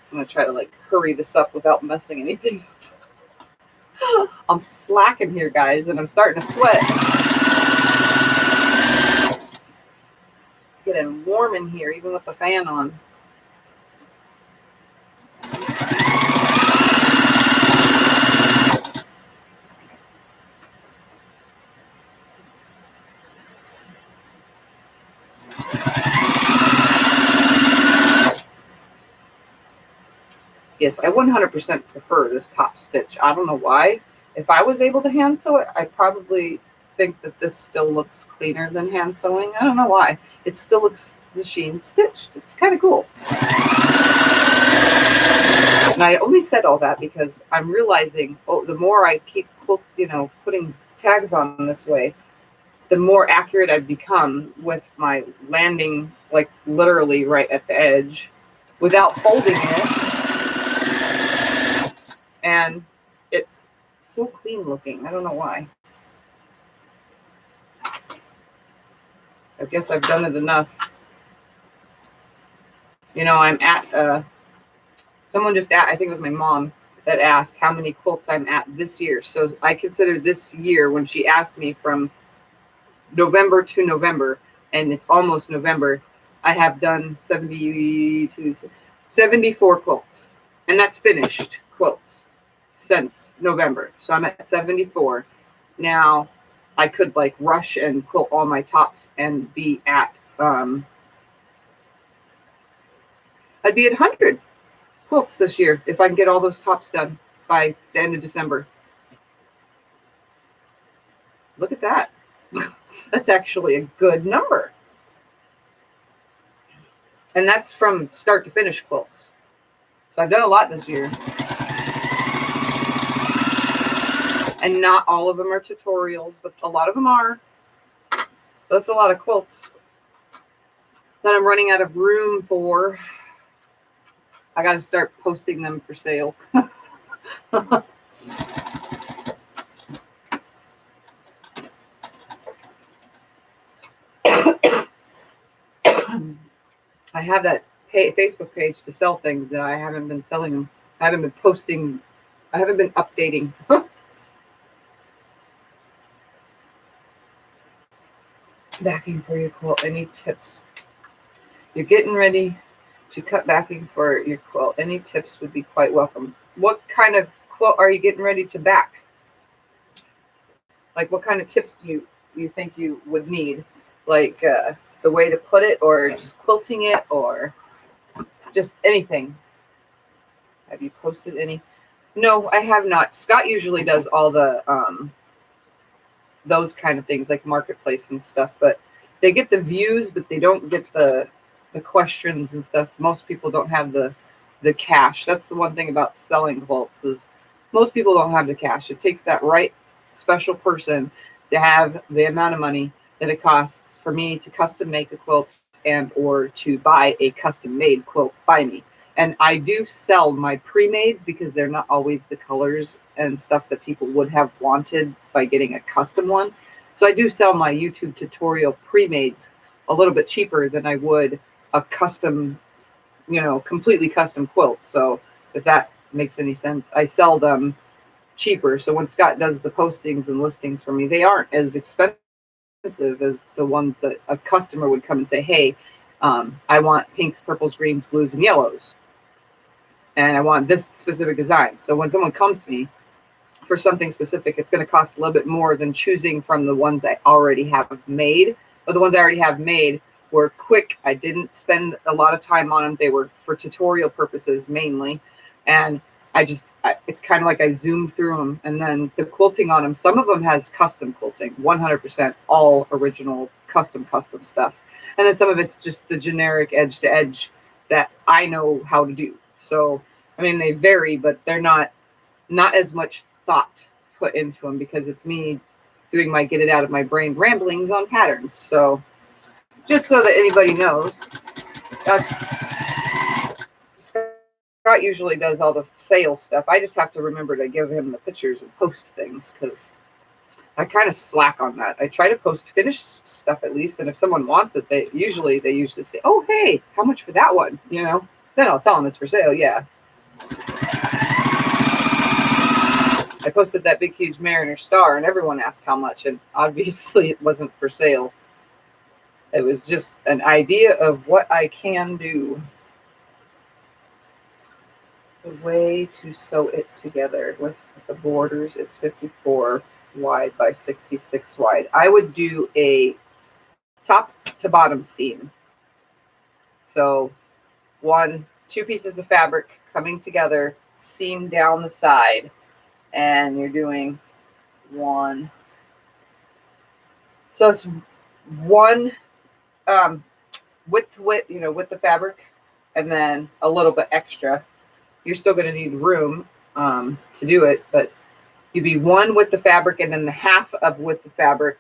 I'm going to try to like hurry this up without messing anything. I'm slacking here, guys, and I'm starting to sweat. Getting warm in here, even with the fan on. Yes, I 100% prefer this top stitch. I don't know why. If I was able to hand sew it, I probably think that this still looks cleaner than hand sewing. I don't know why. It still looks machine stitched. It's kind of cool. And I only said all that because I'm realizing, the more I keep, putting tags on this way, the more accurate I've become with my landing, like literally right at the edge without folding it. And it's so clean looking. I don't know why. I guess I've done it enough. I'm at, someone just asked, I think it was my mom that asked how many quilts I'm at this year. So I consider this year, when she asked me, from November to November, and it's almost November, I have done 74 quilts. And that's finished quilts since November. So I'm at 74. Now I could rush and quilt all my tops and be at, I'd be at 100 quilts this year if I can get all those tops done by the end of December. Look at that. That's actually a good number. And that's from start to finish quilts. So I've done a lot this year. And not all of them are tutorials, but a lot of them are. So that's a lot of quilts that I'm running out of room for. I got to start posting them for sale. I have that Facebook page to sell things that I haven't been selling them. I haven't been posting. I haven't been updating. Backing for your quilt. Any tips? You're getting ready to cut backing for your quilt. Any tips would be quite welcome. What kind of quilt are you getting ready to back? Like, what kind of tips do you think you would need? Like the way to put it, or just quilting it, or just anything? Have you posted any? No, I have not. Scott usually does all the those kind of things, like marketplace and stuff, but they get the views, but they don't get the questions and stuff. Most people don't have the cash. That's the one thing about selling quilts, is most people don't have the cash. It takes that right special person to have the amount of money that it costs for me to custom make a quilt and or to buy a custom made quilt by me. And I do sell my pre-mades because they're not always the colors and stuff that people would have wanted by getting a custom one. So I do sell my YouTube tutorial pre-mades a little bit cheaper than I would a custom, completely custom quilt. So if that makes any sense, I sell them cheaper. So when Scott does the postings and listings for me, they aren't as expensive as the ones that a customer would come and say, hey, I want pinks, purples, greens, blues, and yellows. And I want this specific design. So when someone comes to me for something specific, it's going to cost a little bit more than choosing from the ones I already have made. But the ones I already have made were quick. I didn't spend a lot of time on them. They were for tutorial purposes mainly. And it's kind of like I zoomed through them. And then the quilting on them, some of them has custom quilting, 100% all original custom stuff. And then some of it's just the generic edge to edge that I know how to do. So, I mean, they vary, but they're not as much thought put into them because it's me doing my get it out of my brain ramblings on patterns. So just so that anybody knows, that's Scott usually does all the sales stuff. I just have to remember to give him the pictures and post things because I kind of slack on that. I try to post finished stuff at least, and if someone wants it, they usually say, "Oh, hey, how much for that one?" Then I'll tell them it's for sale. Yeah. I posted that big, huge Mariner star, and everyone asked how much, and obviously it wasn't for sale. It was just an idea of what I can do. The way to sew it together with the borders is 54 wide by 66 wide. I would do a top to bottom seam. So two pieces of fabric coming together, seam down the side, and you're doing one. So it's one width, with the fabric, and then a little bit extra you're still going to need room to do it, but you'd be one with the fabric and then the half of with the fabric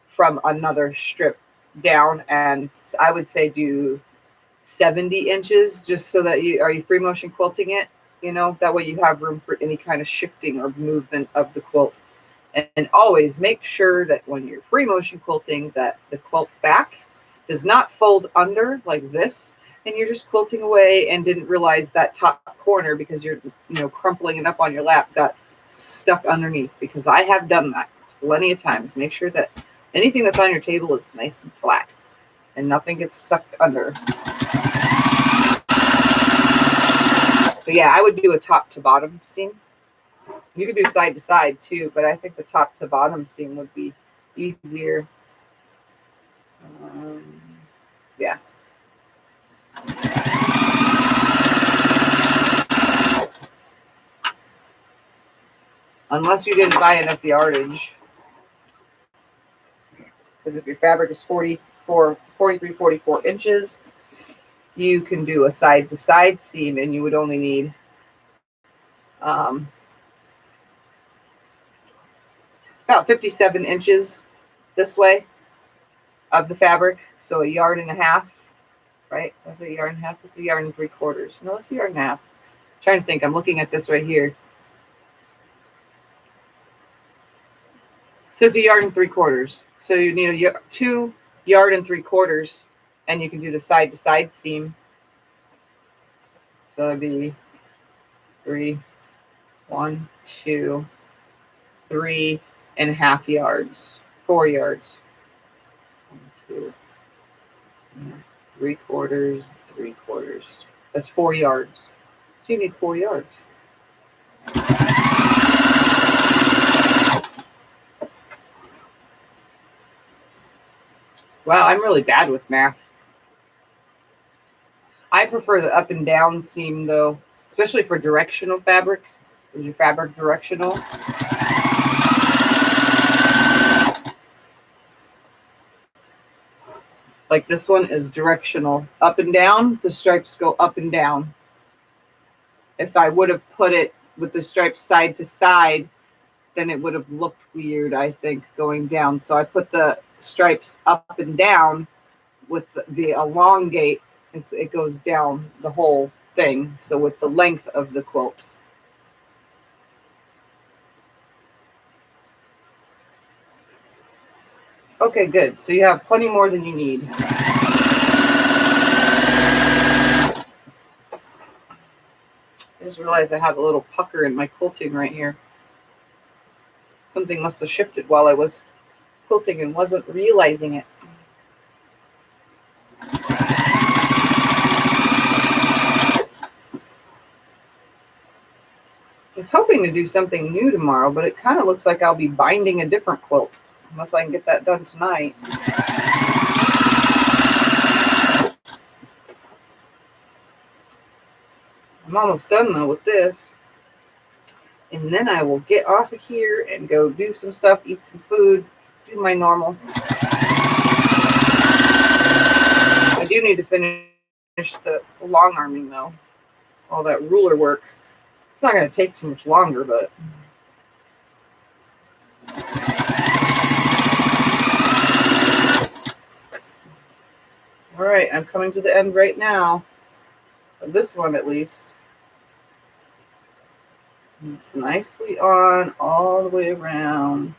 from another strip down. And I would say do 70 inches, just so that are you free motion quilting it? You know, that way you have room for any kind of shifting or movement of the quilt. And always make sure that when you're free motion quilting that the quilt back does not fold under like this, and you're just quilting away and didn't realize that top corner because you're, you know, crumpling it up on your lap got stuck underneath, because I have done that plenty of times. Make sure that anything that's on your table is nice and flat and nothing gets sucked under. But yeah, I would do a top to bottom seam. You could do side to side too, but I think the top to bottom seam would be easier. Yeah. Unless you didn't buy enough yardage. Because if your fabric is 43, 44 inches, you can do a side to side seam, and you would only need about 57 inches this way of the fabric. So a yard and a half, right? That's a yard and a half. That's a yard and 3/4. No, that's a yard and a half. I'm trying to think. I'm looking at this right here. So it's a yard and 3/4. So you need 2 yard and 3/4, and you can do the side to side seam. So that'd be 1, 2, 3.5 yards, 4 yards. 1, 2, 3/4, 3/4. That's 4 yards. So you need 4 yards. Wow, I'm really bad with math. I prefer the up and down seam though, especially for directional fabric. Is your fabric directional? Like this one is directional. Up and down, the stripes go up and down. If I would have put it with the stripes side to side, then it would have looked weird, I think, going down. So I put the stripes up and down with the elongate. It goes down the whole thing. So with the length of the quilt. Okay, good. So you have plenty more than you need. I just realized I have a little pucker in my quilting right here. Something must have shifted while I was quilting and wasn't realizing it. I was hoping to do something new tomorrow, but it kind of looks like I'll be binding a different quilt, unless I can get that done tonight. I'm almost done though with this. And then I will get off of here and go do some stuff, eat some food, do my normal. I do need to finish the long arming though. All that ruler work. It's not going to take too much longer, but all right, I'm coming to the end right now of this one at least. It's nicely on all the way around.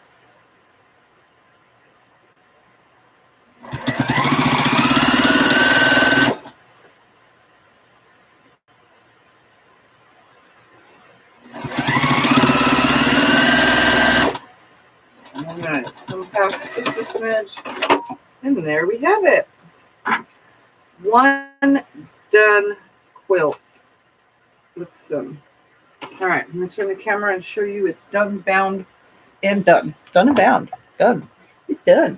I'm going to come past just a smidge, and there we have it. One done quilt with some. All right, I'm going to turn the camera and show you it's done, bound, and done. Done and bound. Done. It's done.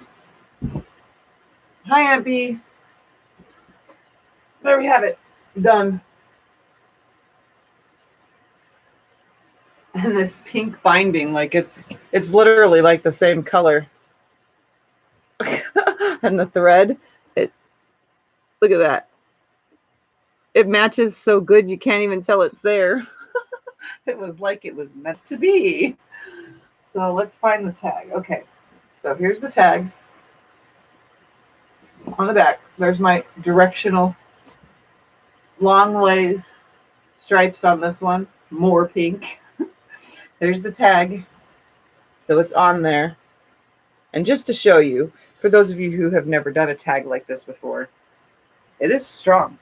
Hi, Aunt B. There we have it. Done. And this pink binding, like it's literally like the same color. And the thread, look at that. It matches so good you can't even tell it's there. It was like it was meant to be. So let's find the tag. Okay, so here's the tag. On the back, there's my directional long lays stripes on this one. More pink. There's the tag. So it's on there. And just to show you, for those of you who have never done a tag like this before, it is strong.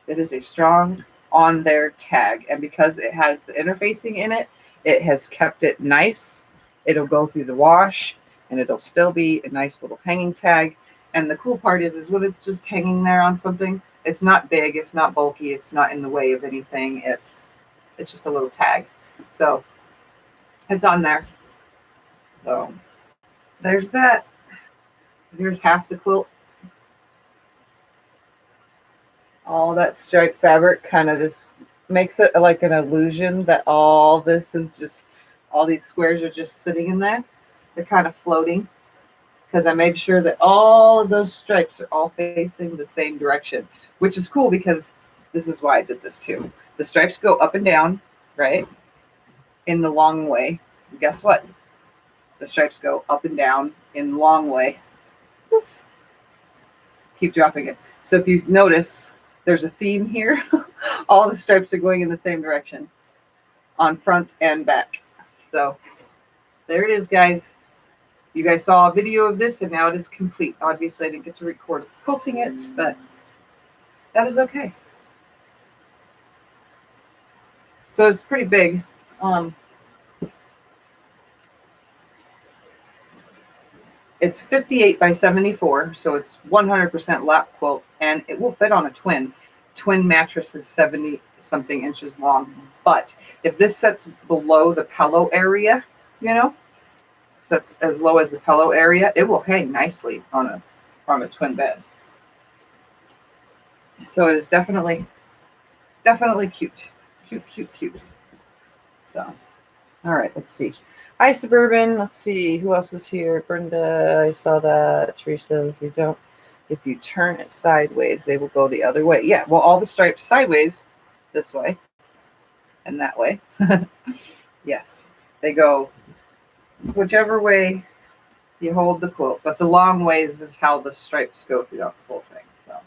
It is a strong on there tag. And because it has the interfacing in it, it has kept it nice. It'll go through the wash and it'll still be a nice little hanging tag. And the cool part is when it's just hanging there on something, it's not big, it's not bulky, it's not in the way of anything. It's just a little tag. So it's on there. So there's that. Here's half the quilt. All that striped fabric kind of just makes it like an illusion that all this is just, all these squares are just sitting in there. They're kind of floating because I made sure that all of those stripes are all facing the same direction, which is cool because this is why I did this too. The stripes go up and down, right? In the long way. And guess what? The stripes go up and down in the long way. Oops. Keep dropping it. So if you notice, there's a theme here. All the stripes are going in the same direction on front and back. So there it is, guys. You guys saw a video of this and now it is complete. Obviously, I didn't get to record quilting it, but that is okay. So it's pretty big. It's 58 by 74, so it's 100% lap quilt, and it will fit on a twin. Twin mattress is 70-something inches long. But if this sets below the pillow area, you know, sets as low as the pillow area, it will hang nicely on a twin bed. So it is definitely cute. Cute. So, all right, let's see. Hi, Suburban. Let's see who else is here. Brenda, I saw that. Teresa, if you turn it sideways, they will go the other way. Yeah, well, all the stripes sideways, this way and that way. Yes, they go whichever way you hold the quilt, but the long ways is how the stripes go throughout the whole thing. So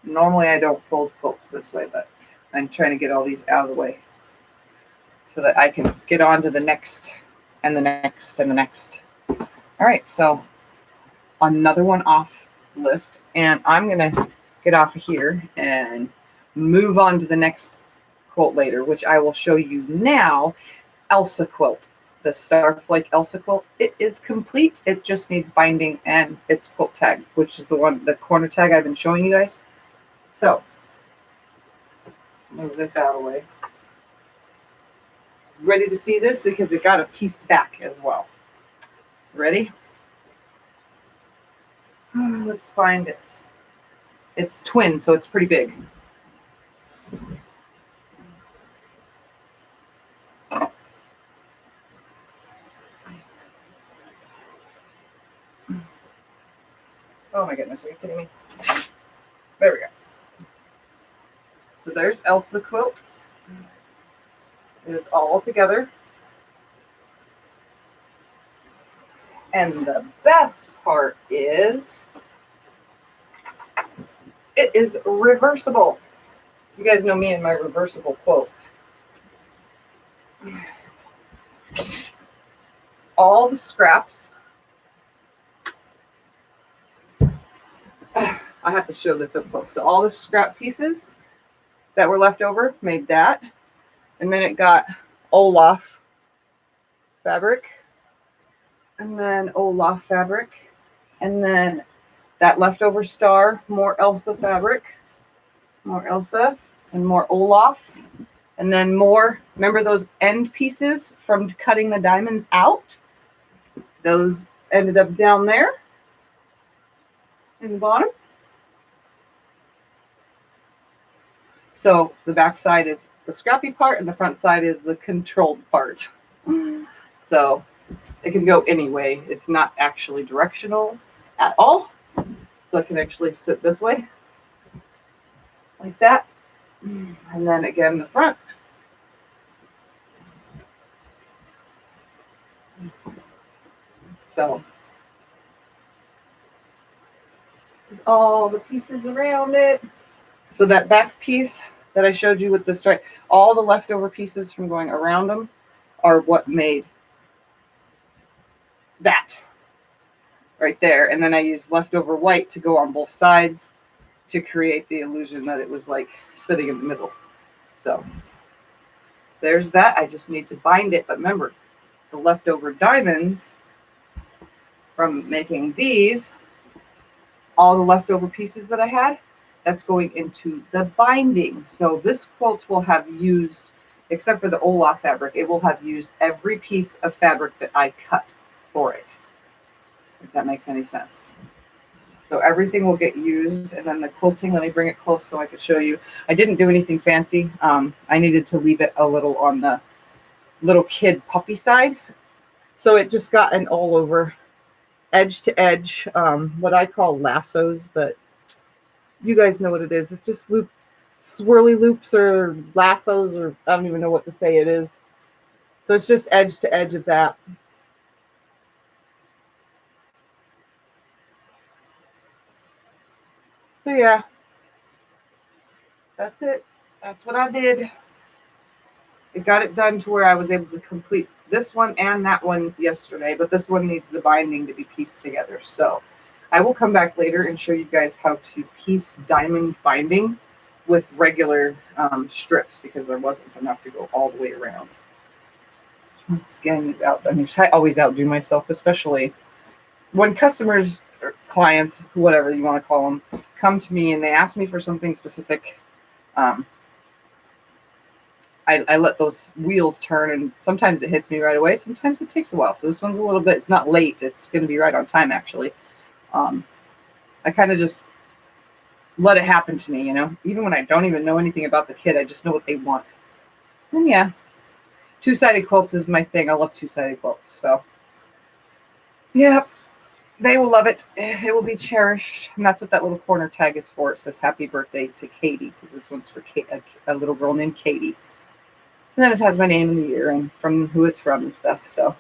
normally I don't fold quilts this way, but I'm trying to get all these out of the way so that I can get on to the next and the next and the next. All right, so another one off list, and I'm gonna get off of here and move on to the next quilt later, which I will show you now. Elsa quilt, the Starflake Elsa quilt. It is complete. It just needs binding and its quilt tag, which is the corner tag I've been showing you guys. So move this out of the way. Ready to see this because it got a pieced back as well. Ready? Let's find it. It's twin, so it's pretty big. Oh my goodness, are you kidding me? There we go. So there's Elsa quilt. It is all together. And the best part is it is reversible. You guys know me and my reversible quilts. All the scraps. I have to show this up close. So all the scrap pieces that were left over made that. And then it got Olaf fabric. And then Olaf fabric. And then that leftover star, more Elsa fabric. More Elsa and more Olaf. And then more, remember those end pieces from cutting the diamonds out? Those ended up down there in the bottom. So the back side is the scrappy part and the front side is the controlled part. So it can go any way. It's not actually directional at all. So it can actually sit this way, like that. And then again, the front. So all the pieces around it. So that back piece that I showed you with the stripe, all the leftover pieces from going around them are what made that right there. And then I used leftover white to go on both sides to create the illusion that it was like sitting in the middle. So there's that. I just need to bind it. But remember, the leftover diamonds from making these, all the leftover pieces that I had, that's going into the binding. So this quilt will have used, except for the Olaf fabric, it will have used every piece of fabric that I cut for it, if that makes any sense. So everything will get used, and then the quilting, let me bring it close so I could show you. I didn't do anything fancy. I needed to leave it a little on the little kid puppy side. So it just got an all over edge to edge, what I call lassos, but you guys know what it is. It's just swirly loops or lassos, or I don't even know what to say it is. So it's just edge to edge of that. So yeah, that's it. That's what I did. It got it done to where I was able to complete this one and that one yesterday, but this one needs the binding to be pieced together. So I will come back later and show you guys how to piece diamond binding with regular strips, because there wasn't enough to go all the way around. Once again, I always outdo myself, especially when customers or clients, whatever you want to call them, come to me and they ask me for something specific. I let those wheels turn, and sometimes it hits me right away. Sometimes it takes a while. So this one's a little bit, it's not late. It's going to be right on time, actually. I kind of just let it happen to me, you know, even when I don't even know anything about the kid, I just know what they want. And yeah, two-sided quilts is my thing. I love two-sided quilts. So yeah, they will love it. It will be cherished. And that's what that little corner tag is for. It says happy birthday to Katie, because this one's for a little girl named Katie. And then it has my name and the year and from who it's from and stuff. So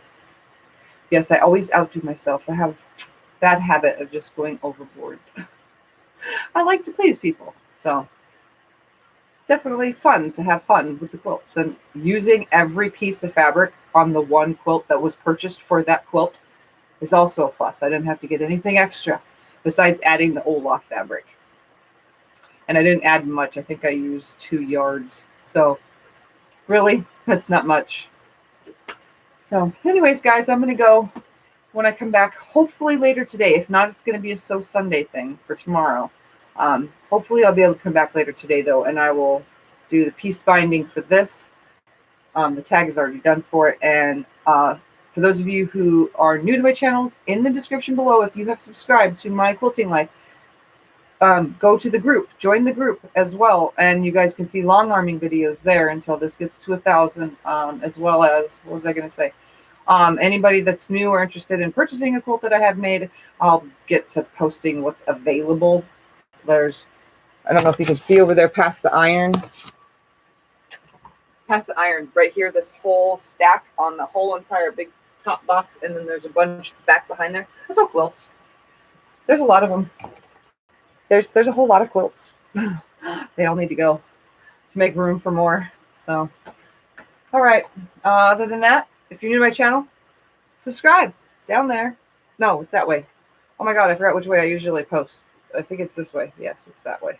yes, I always outdo myself. I have a bad habit of just going overboard. I like to please people. So it's definitely fun to have fun with the quilts. And using every piece of fabric on the one quilt that was purchased for that quilt is also a plus. I didn't have to get anything extra besides adding the Olaf fabric. And I didn't add much. I think I used 2 yards. So really, that's not much. So anyways, guys, I'm going to go when I come back, hopefully later today. If not, it's going to be a So Sunday thing for tomorrow. Hopefully I'll be able to come back later today, though, and I will do the piece binding for this. The tag is already done for it. And for those of you who are new to my channel, in the description below, if you have subscribed to my quilting life, go to the group, join the group as well, and you guys can see long arming videos there until this gets to 1,000, as well as, what was I going to say? Anybody that's new or interested in purchasing a quilt that I have made, I'll get to posting what's available. There's, I don't know if you can see over there past the iron. Past the iron, right here, this whole stack on the whole entire big top box, and then there's a bunch back behind there. That's all quilts. There's a lot of them. There's a whole lot of quilts. They all need to go to make room for more. So, all right. Other than that, if you're new to my channel, subscribe down there. No, it's that way. Oh my God, I forgot which way I usually post. I think it's this way. Yes, it's that way.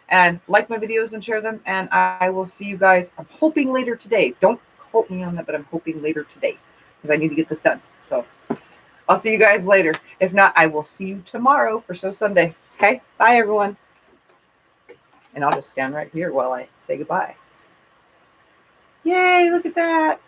And like my videos and share them. And I will see you guys, I'm hoping later today. Don't quote me on that, but I'm hoping later today because I need to get this done. So I'll see you guys later. If not, I will see you tomorrow for So Sunday. Okay? Bye, everyone. And I'll just stand right here while I say goodbye. Yay, look at that.